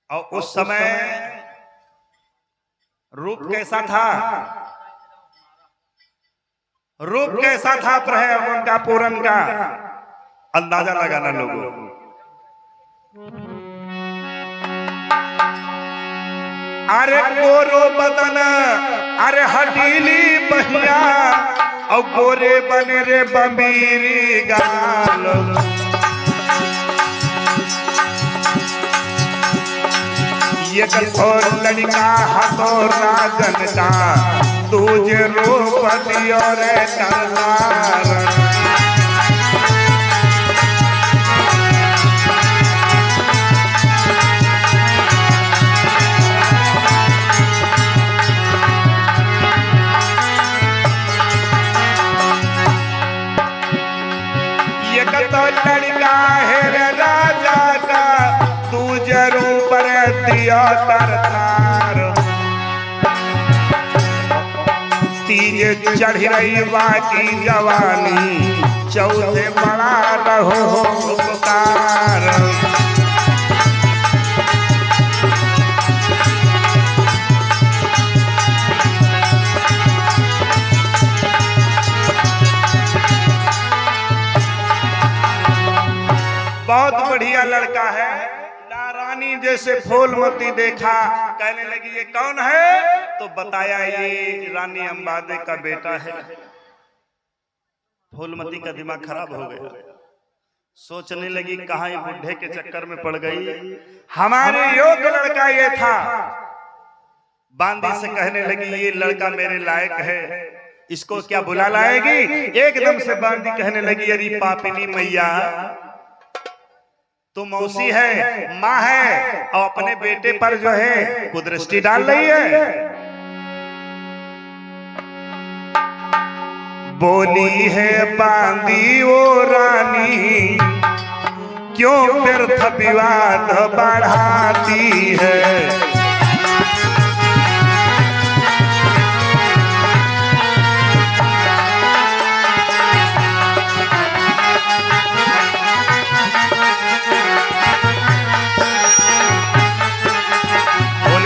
Speaker 1: और उस समय रूप कैसा था? रूप कैसा था प्रभु उनका पूरन का? अंदाजा लगाना लोगों। अरे गोरो बदन, अरे हटीली बहिया और गोरे बने रे बंबीरी गाल। ये कठोर लड़का हतो राजन का, तुझे रूप दियो रे तलवार। ये कठोर लड़का है रे राजा का, तुझे रूप रे दियो तरतार। तीजे चढ़ रही बाकी जवानी, चौथे बड़ा रहो उपकार। बहुत बढ़िया लड़का है, रानी जैसे फूलमती देखा, कहने लगी ये कौन है? तो बताया ये रानी अंबादे का बेटा है। फूलमती का दिमाग खराब हो गया, सोचने लगी कहाँ ये बुढ़े के चक्कर में पड़ गई, हमारे योग्य लड़का ये था। बांदी से कहने लगी ये लड़का मेरे लायक है, इसको क्या बुला लाएगी? एकदम से बांदी कहने लगी अरे पापिनी मैया, तू मौसी है, माँ है, और अपने बेटे पर जो है कुदृष्टि डाल रही है। बोली है बांदी ओ रानी, क्यों व्यर्थ विवाद बढ़ाती है।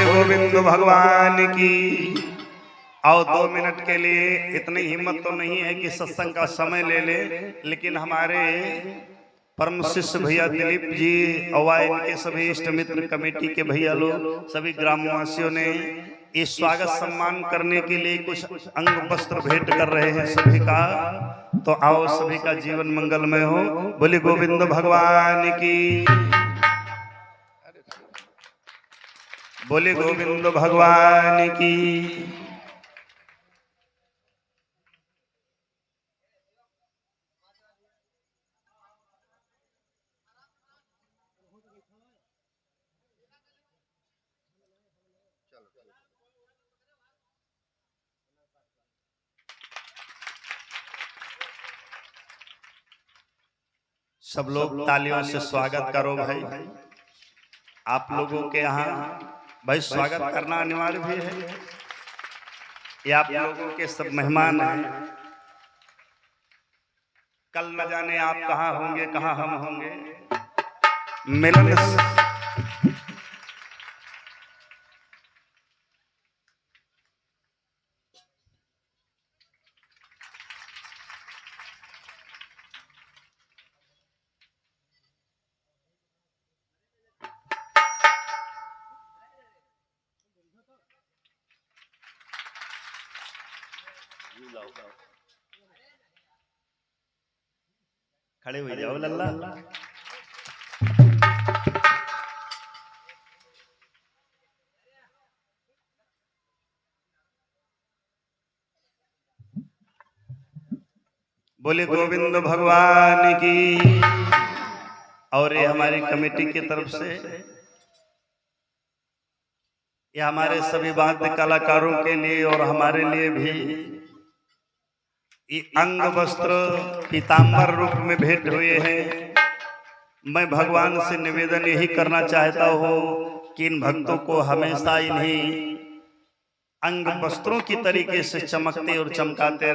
Speaker 1: गोविंद भगवान की। और 2 मिनट के लिए इतनी हिम्मत तो नहीं है कि सत्संग का समय ले ले, लेकिन हमारे परम शिष्य भैया दिलीप जी और इनके सभी इष्ट मित्र कमेटी के भैया लोग, सभी ग्रामवासियों ने इस स्वागत सम्मान करने के लिए कुछ अंग वस्त्र भेंट कर रहे हैं सभी का। तो आओ सभी का जीवन मंगलमय हो। बोले गोविंद भगवान की, बोले गोविंद भगवान की। सब लोग तालियों से स्वागत करो भाई। आप लोगों के यहाँ भाई स्वागत करना अनिवार्य भी है। ये आप लोगों के सब मेहमान हैं। कल न जाने आप कहाँ होंगे, कहाँ हम होंगे। मिलन खड़े हो जाओ लल्ला। बोले गोविंद भगवान की। और ये हमारी कमेटी की तरफ से, ये हमारे सभी वाद्य कलाकारों के लिए और हमारे लिए भी ये अंग वस्त्र पीताम्बर रूप में भेंट हुए हैं। मैं भगवान से निवेदन यही करना चाहता हूँ कि इन भक्तों को हमेशा इन्हीं अंग वस्त्रों की तरीके से चमकते और चमकाते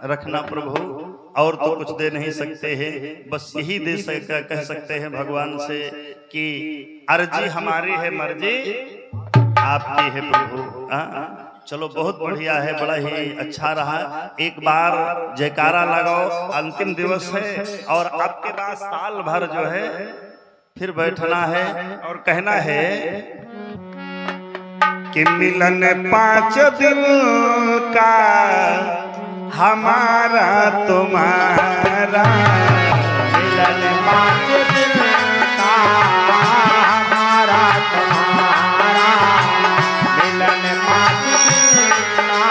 Speaker 1: रखना प्रभु। और तो कुछ दे नहीं सकते हैं, बस यही कह सकते हैं भगवान से कि अर्जी हमारी है, मर्जी
Speaker 2: आपकी है प्रभु। चलो बहुत बढ़िया है, बड़ा ही अच्छा रहा। एक बार जयकारा लगाओ, अंतिम दिवस है और आपके बाद साल भर जो है फिर बैठना है और कहना है
Speaker 1: कि मिलन 5 दिन का हमारा तुम्हारा,
Speaker 3: मिलन 5 दिन का हमारा तुम्हारा, मिलन 5 दिन का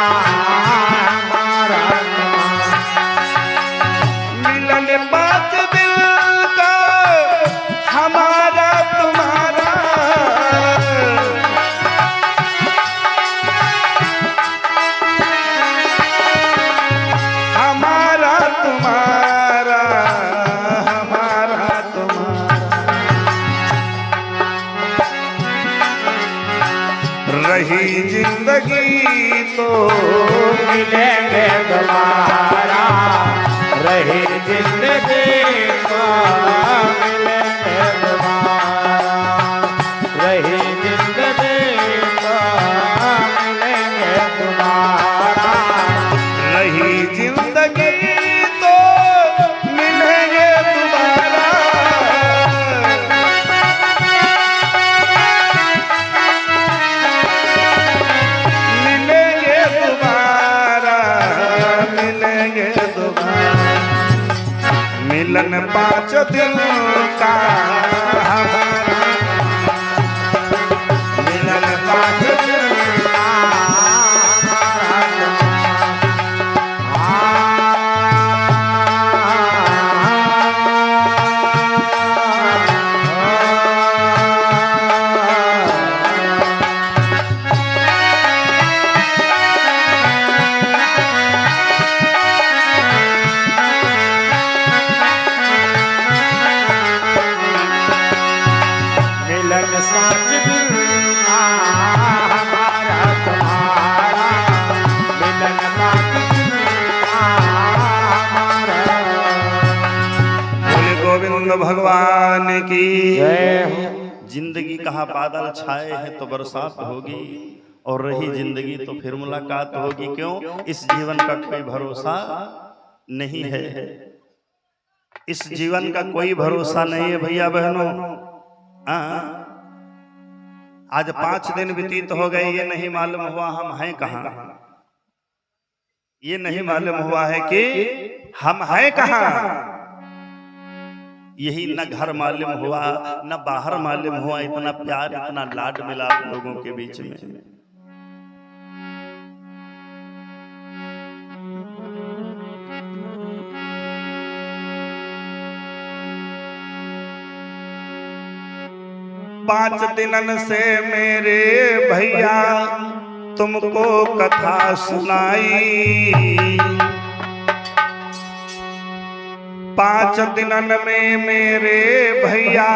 Speaker 3: हमारा तुम्हारा,
Speaker 1: मिलन 5 दिन का हमारा तुम्हारा, हमारा तुम्हारा, हमारा तुम्हारा। रही जिंदगी तो
Speaker 3: मिलेंगे दोबारा, रही जिंदगी तो मिलेंगे दोबारा, रही जिंदगी तो मिलेंगे दोबारा,
Speaker 1: रही जिंदगी तो मिलेंगे दोबारा, मिलेंगे दोबारा, मिलेंगे दोबारा। मिलन 5 दिन का हमारा, मिलन 5 दिन का
Speaker 3: मिलन 5 दिन का हमारा तुम्हारा, मिलन 5 दिन का हमारा।
Speaker 1: बोले गोविंद भगवान की
Speaker 3: जय हो।
Speaker 2: जिंदगी कहाँ बादल छाए हैं तो बरसात होगी, और रही जिंदगी तो फिर मुलाकात होगी। क्यों? इस जीवन का कोई भरोसा नहीं है, इस जीवन का कोई भरोसा नहीं है भैया बहनों। आज 5 दिन व्यतीत हो गए, ये नहीं मालूम हुआ हम हैं कहाँ, ये नहीं मालूम हुआ है कि हम हैं कहाँ। यही न घर मालूम हुआ न बाहर मालूम हुआ, इतना प्यार इतना लाड मिला आप लोगों के बीच में।
Speaker 1: पांच दिनन से मेरे भैया तुमको कथा सुनाई, 5 दिनन में मेरे भैया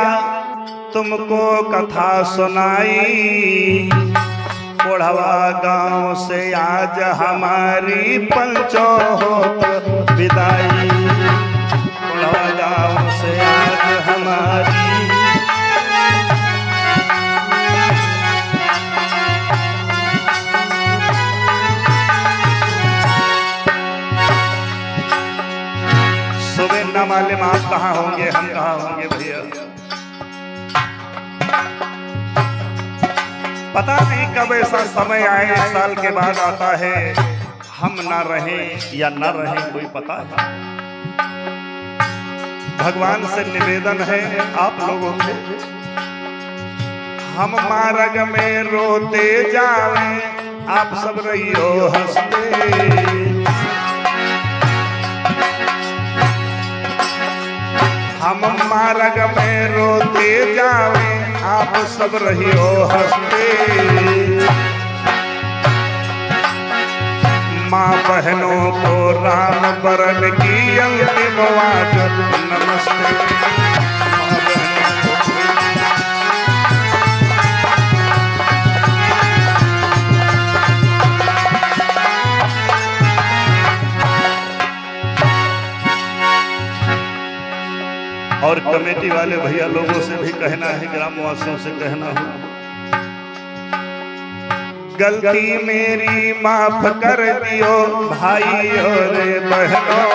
Speaker 1: तुमको कथा सुनाई। कोढ़वा गांव से आज हमारी पंचो होत विदाई, कोढ़वा गांव से आज हमारी सुबह न मालूम आप कहाँ होंगे, हम कहाँ होंगे भैया, पता नहीं कब ऐसा समय आए, 1 साल के बाद आता है, हम ना रहें या ना रहें कोई पता है। भगवान से निवेदन है आप लोगों से, हम मार्ग में रोते जावे, आप सब रहियो हंसते। हम मार्ग में रोते जावे, आप सब रहियो हंसते। माँ बहनों को राम बरन की अंतिम वाच नमस्ते। माँ बहनों को और कमेटी वाले भैया लोगों से भी कहना है, ग्रामवासियों से कहना है गलती मेरी माफ कर दियो भाई और बहनों,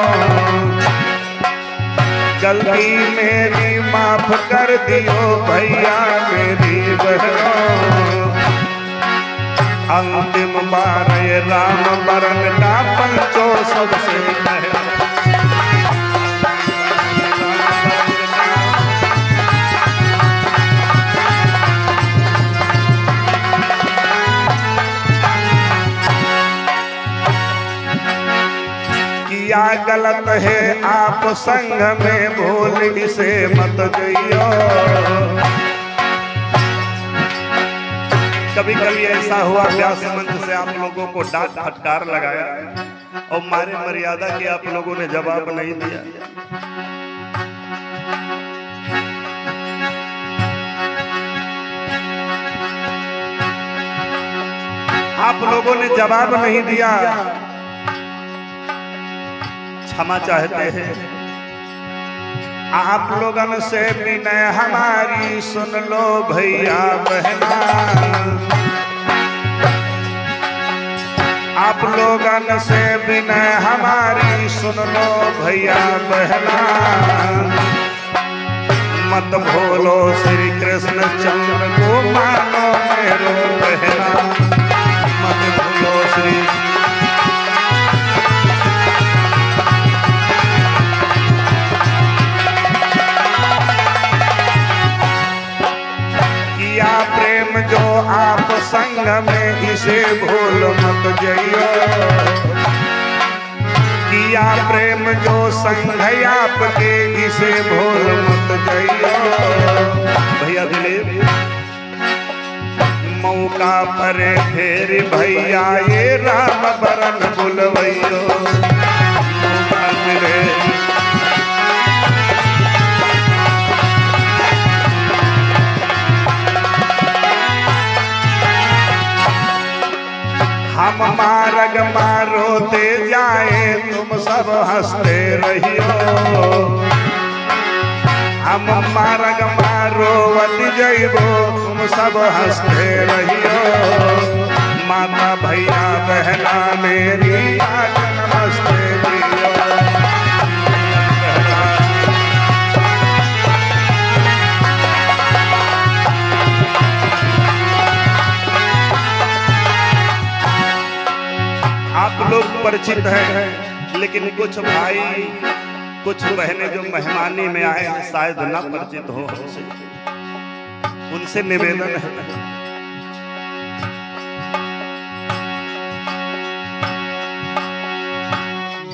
Speaker 1: गलती मेरी माफ कर दियो भैया मेरी बहनों। अंतिम बार ये राम बरन का पंचो सबसे पहले। किया गलत है आप संग में भूल इसे मत जइयो। कभी कभी ऐसा हुआ व्यास मंच से आप लोगों को डांट फटकार लगाया और मारे मर्यादा की आप लोगों ने जवाब नहीं दिया। आप लोगों ने जवाब नहीं दिया, क्षमा चाहते हैं। आप लोगन से विनय हमारी सुन लो भैया बहना, आप लोगन से विनय हमारी सुन लो भैया बहना। मत भूलो श्री कृष्ण चंद्र को मानो मेरो बहना, मत भूलो श्री प्रेम जो आप संग में इसे भूल मत जइयो। किया प्रेम जो संग आपके इसे भूल मत जइयो। भैया दिलीप मौका पर फेर भैया ये राम बरन बुलवैयो। मौका मिले हम मार्ग मारोते जाए तुम सब हंसते रहियो। हम मार्ग मारोवत जइबो तुम सब हंसते रहियो। माता भैया बहना मेरी आग नमस्ते दियो। आप लोग परिचित हैं, लेकिन कुछ भाई कुछ बहनें जो मेहमानी में आए हैं शायद न परिचित हो हमसे, उनसे निवेदन है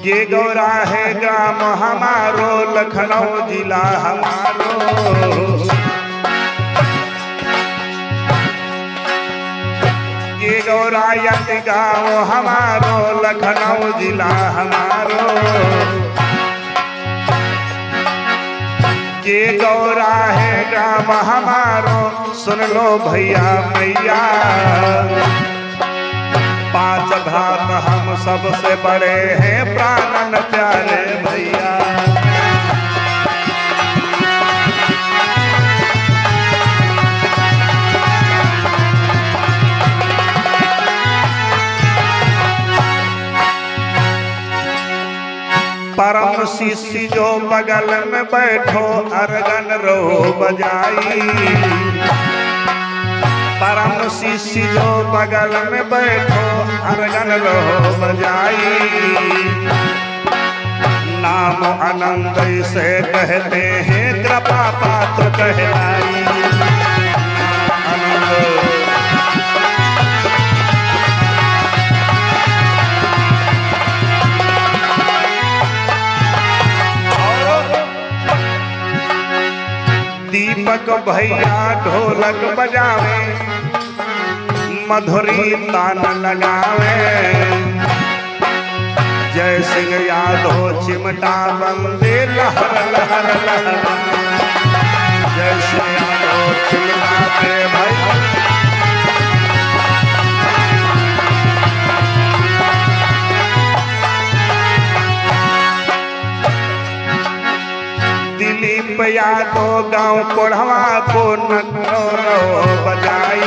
Speaker 1: ये गौरा है ग्राम हमारो लखनऊ जिला हमारो। ये गौरायत गाँव हमारो लखनऊ जिला हमारो। ये गौरा है ग्राम हमारो सुन लो भैया मैया। 5 भ्रात हम सबसे बड़े हैं प्राणन प्यारे भैया। परम शिष्य जो बगल में बैठो अरगन रो बजाई। परम शिष्य जो बगल में बैठो अरगन रो बजाई। नाम आनंद से कहते हैं कृपा पात्र कहलाई। आनंद दीपक भैया ढोलक बजावे मधुरी तान लगावे। जय सिंह यादव चिमटा बंदे लहर लहर लहर। जय सिंह यादव चिमटा पे भाई। दिलीप यादव गाँव कोढ़वा को नगरो बजाई।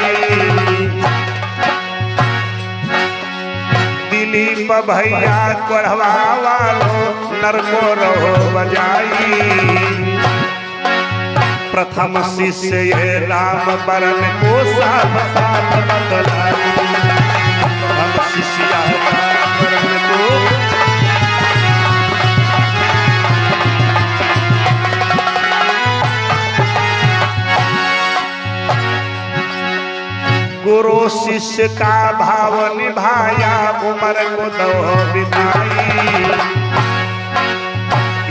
Speaker 1: दिलीप भैया कोढ़वा वालो नरको रहो बजाई। प्रथम शिष्य ये राम बरन को साथ साथ बतलाई। प्रथम शिष्य राम बरन को गुरु शिष्य का भाव निभाया उम्र को दो बिताई।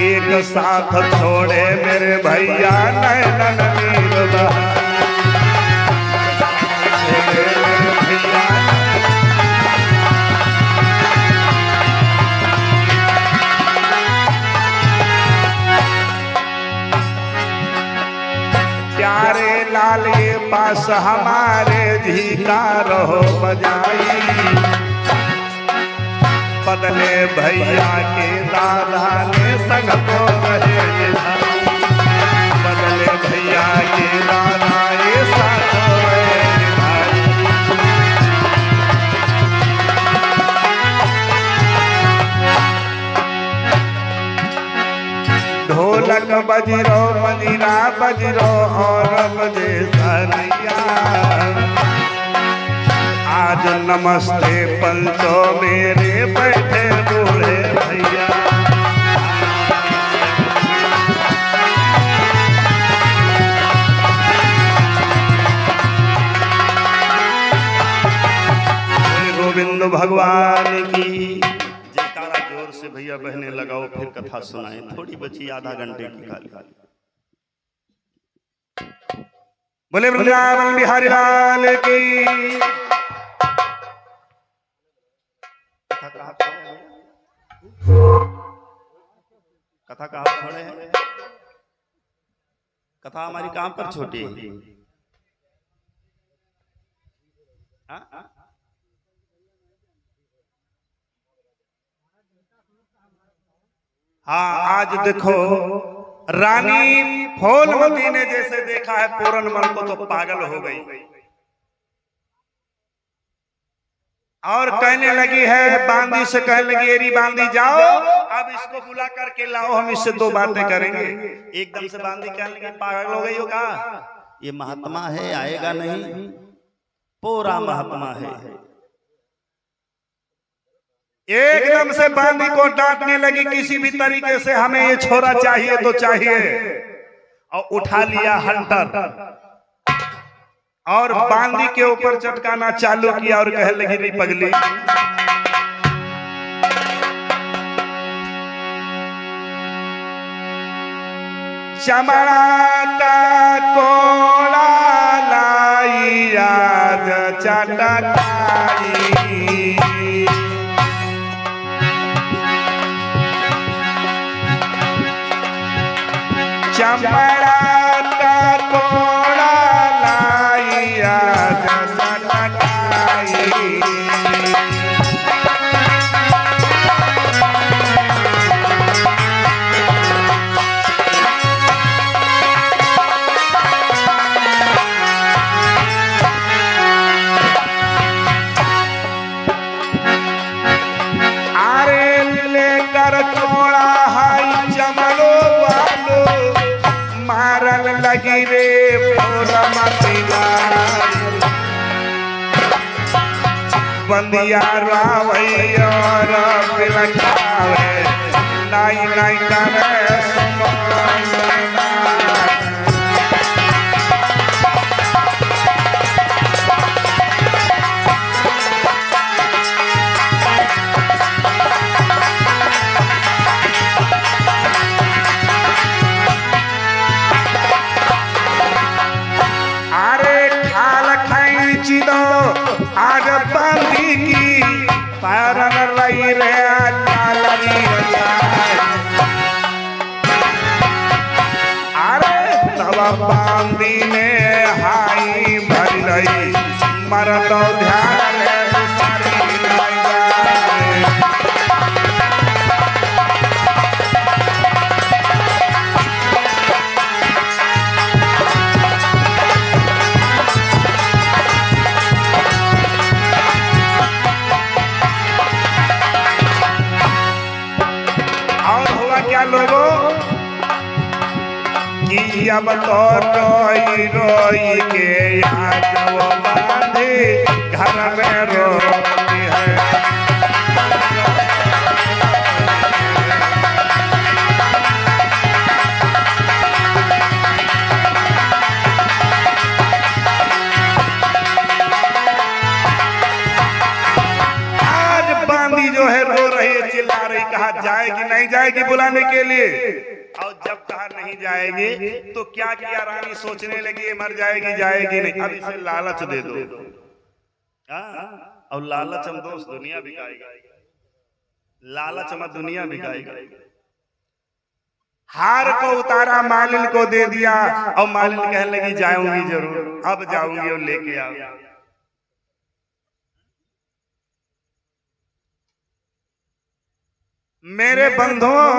Speaker 1: एक साथ छोड़े मेरे भैया नैनन नीर बहाई। प्यारे लाल ये पास हमारे झीका रहो बजाई। बदले भैया के दादा ने संग को रहे निभाई। बदले भैया के दादा ये साथ रहे निभाई। ढोलक बजरो मजीरा बजरो और बजे सरिया। आज नमस्ते पंचो मेरे बैठे बूढ़े भैया। गोविंद भगवान की जयकारा जोर से भैया बहने लगाओ, फिर कथा सुनाए। थोड़ी बची आधा घंटे की खाली। बोले वृंदावन बिहारी लाल की। कथा कहाँ छोड़े हैं? कथा हमारी कहाँ पर छोटी है? हाँ, आज देखो रानी फूलमती ने जैसे देखा है पूरनमल को तो पागल हो गई और कहने लगी है, बांदी से कहने लगी, एरी बांदी जाओ अब इसको बुला करके लाओ, हम इससे दो बातें करेंगे। एकदम से बांदी कहने लगी, पागल हो गई हो का?
Speaker 2: ये महात्मा है, आएगा नहीं, पूरा महात्मा है।
Speaker 1: एकदम से बांदी को डांटने लगी, किसी भी तरीके से हमें ये छोरा चाहिए तो चाहिए। और उठा लिया हंटर और बांदी के ऊपर चटकाना चालू किया और कहने लगी, रे पगली चमड़ा का कोड़ा लाई आज चटकाई। चमड़ा का कोड़ा लाई आज चटकाई। लगी रे फूलमती बंदिया रावैया बिलखावे नाई नाई करे आज बांदी की पैरन लई रे लालरी अरे तब बांदी ने हाई भर लई मरद ध्यान अब तो रोई रोई के आज वो बांधी घर में रोती है। जो है रो रही है, चिल्ला रही, कहा जाएगी नहीं जाएगी बुलाने के लिए। और जब कहा नहीं जाएगी तो क्या किया, रानी सोचने लगी मर जाएगी जाएगी नहीं, अब इसे लालच दे दो। और लालच हम दोस्त दुनिया बिकाएगा, लालच में दुनिया बिकाएगा। हार को उतारा, मालिन को दे दिया और मालिन कहने लगी जाऊंगी जरूर, अब जाऊंगी और लेके आओ। मेरे बंधुओं,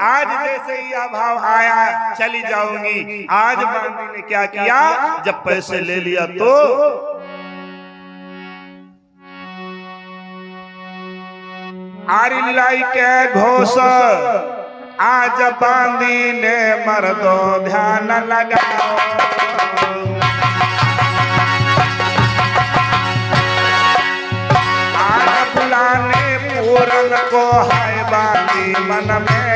Speaker 1: आज जैसे ही अभाव आया चली जाऊंगी, आज बांदी ने क्या किया, जब पैसे ले लिया तो आरिल्लाई के घोष, आज बांदी ने मर्दो ध्यान लगाओ। आज बुलाने पूरन को है बांदी मन में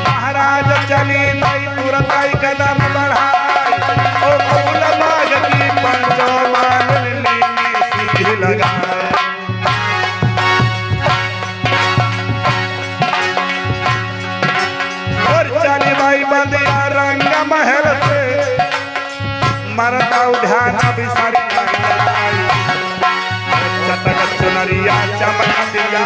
Speaker 1: महाराज चली नहीं तुरंत ही कदम बढ़ाई, ओ फूल बाग की पंचो मालिन नीली सीधी लगाए। बंदिया रंग महल से मरदा ध्यान बिसारी, चटक चुनरिया चमक दिया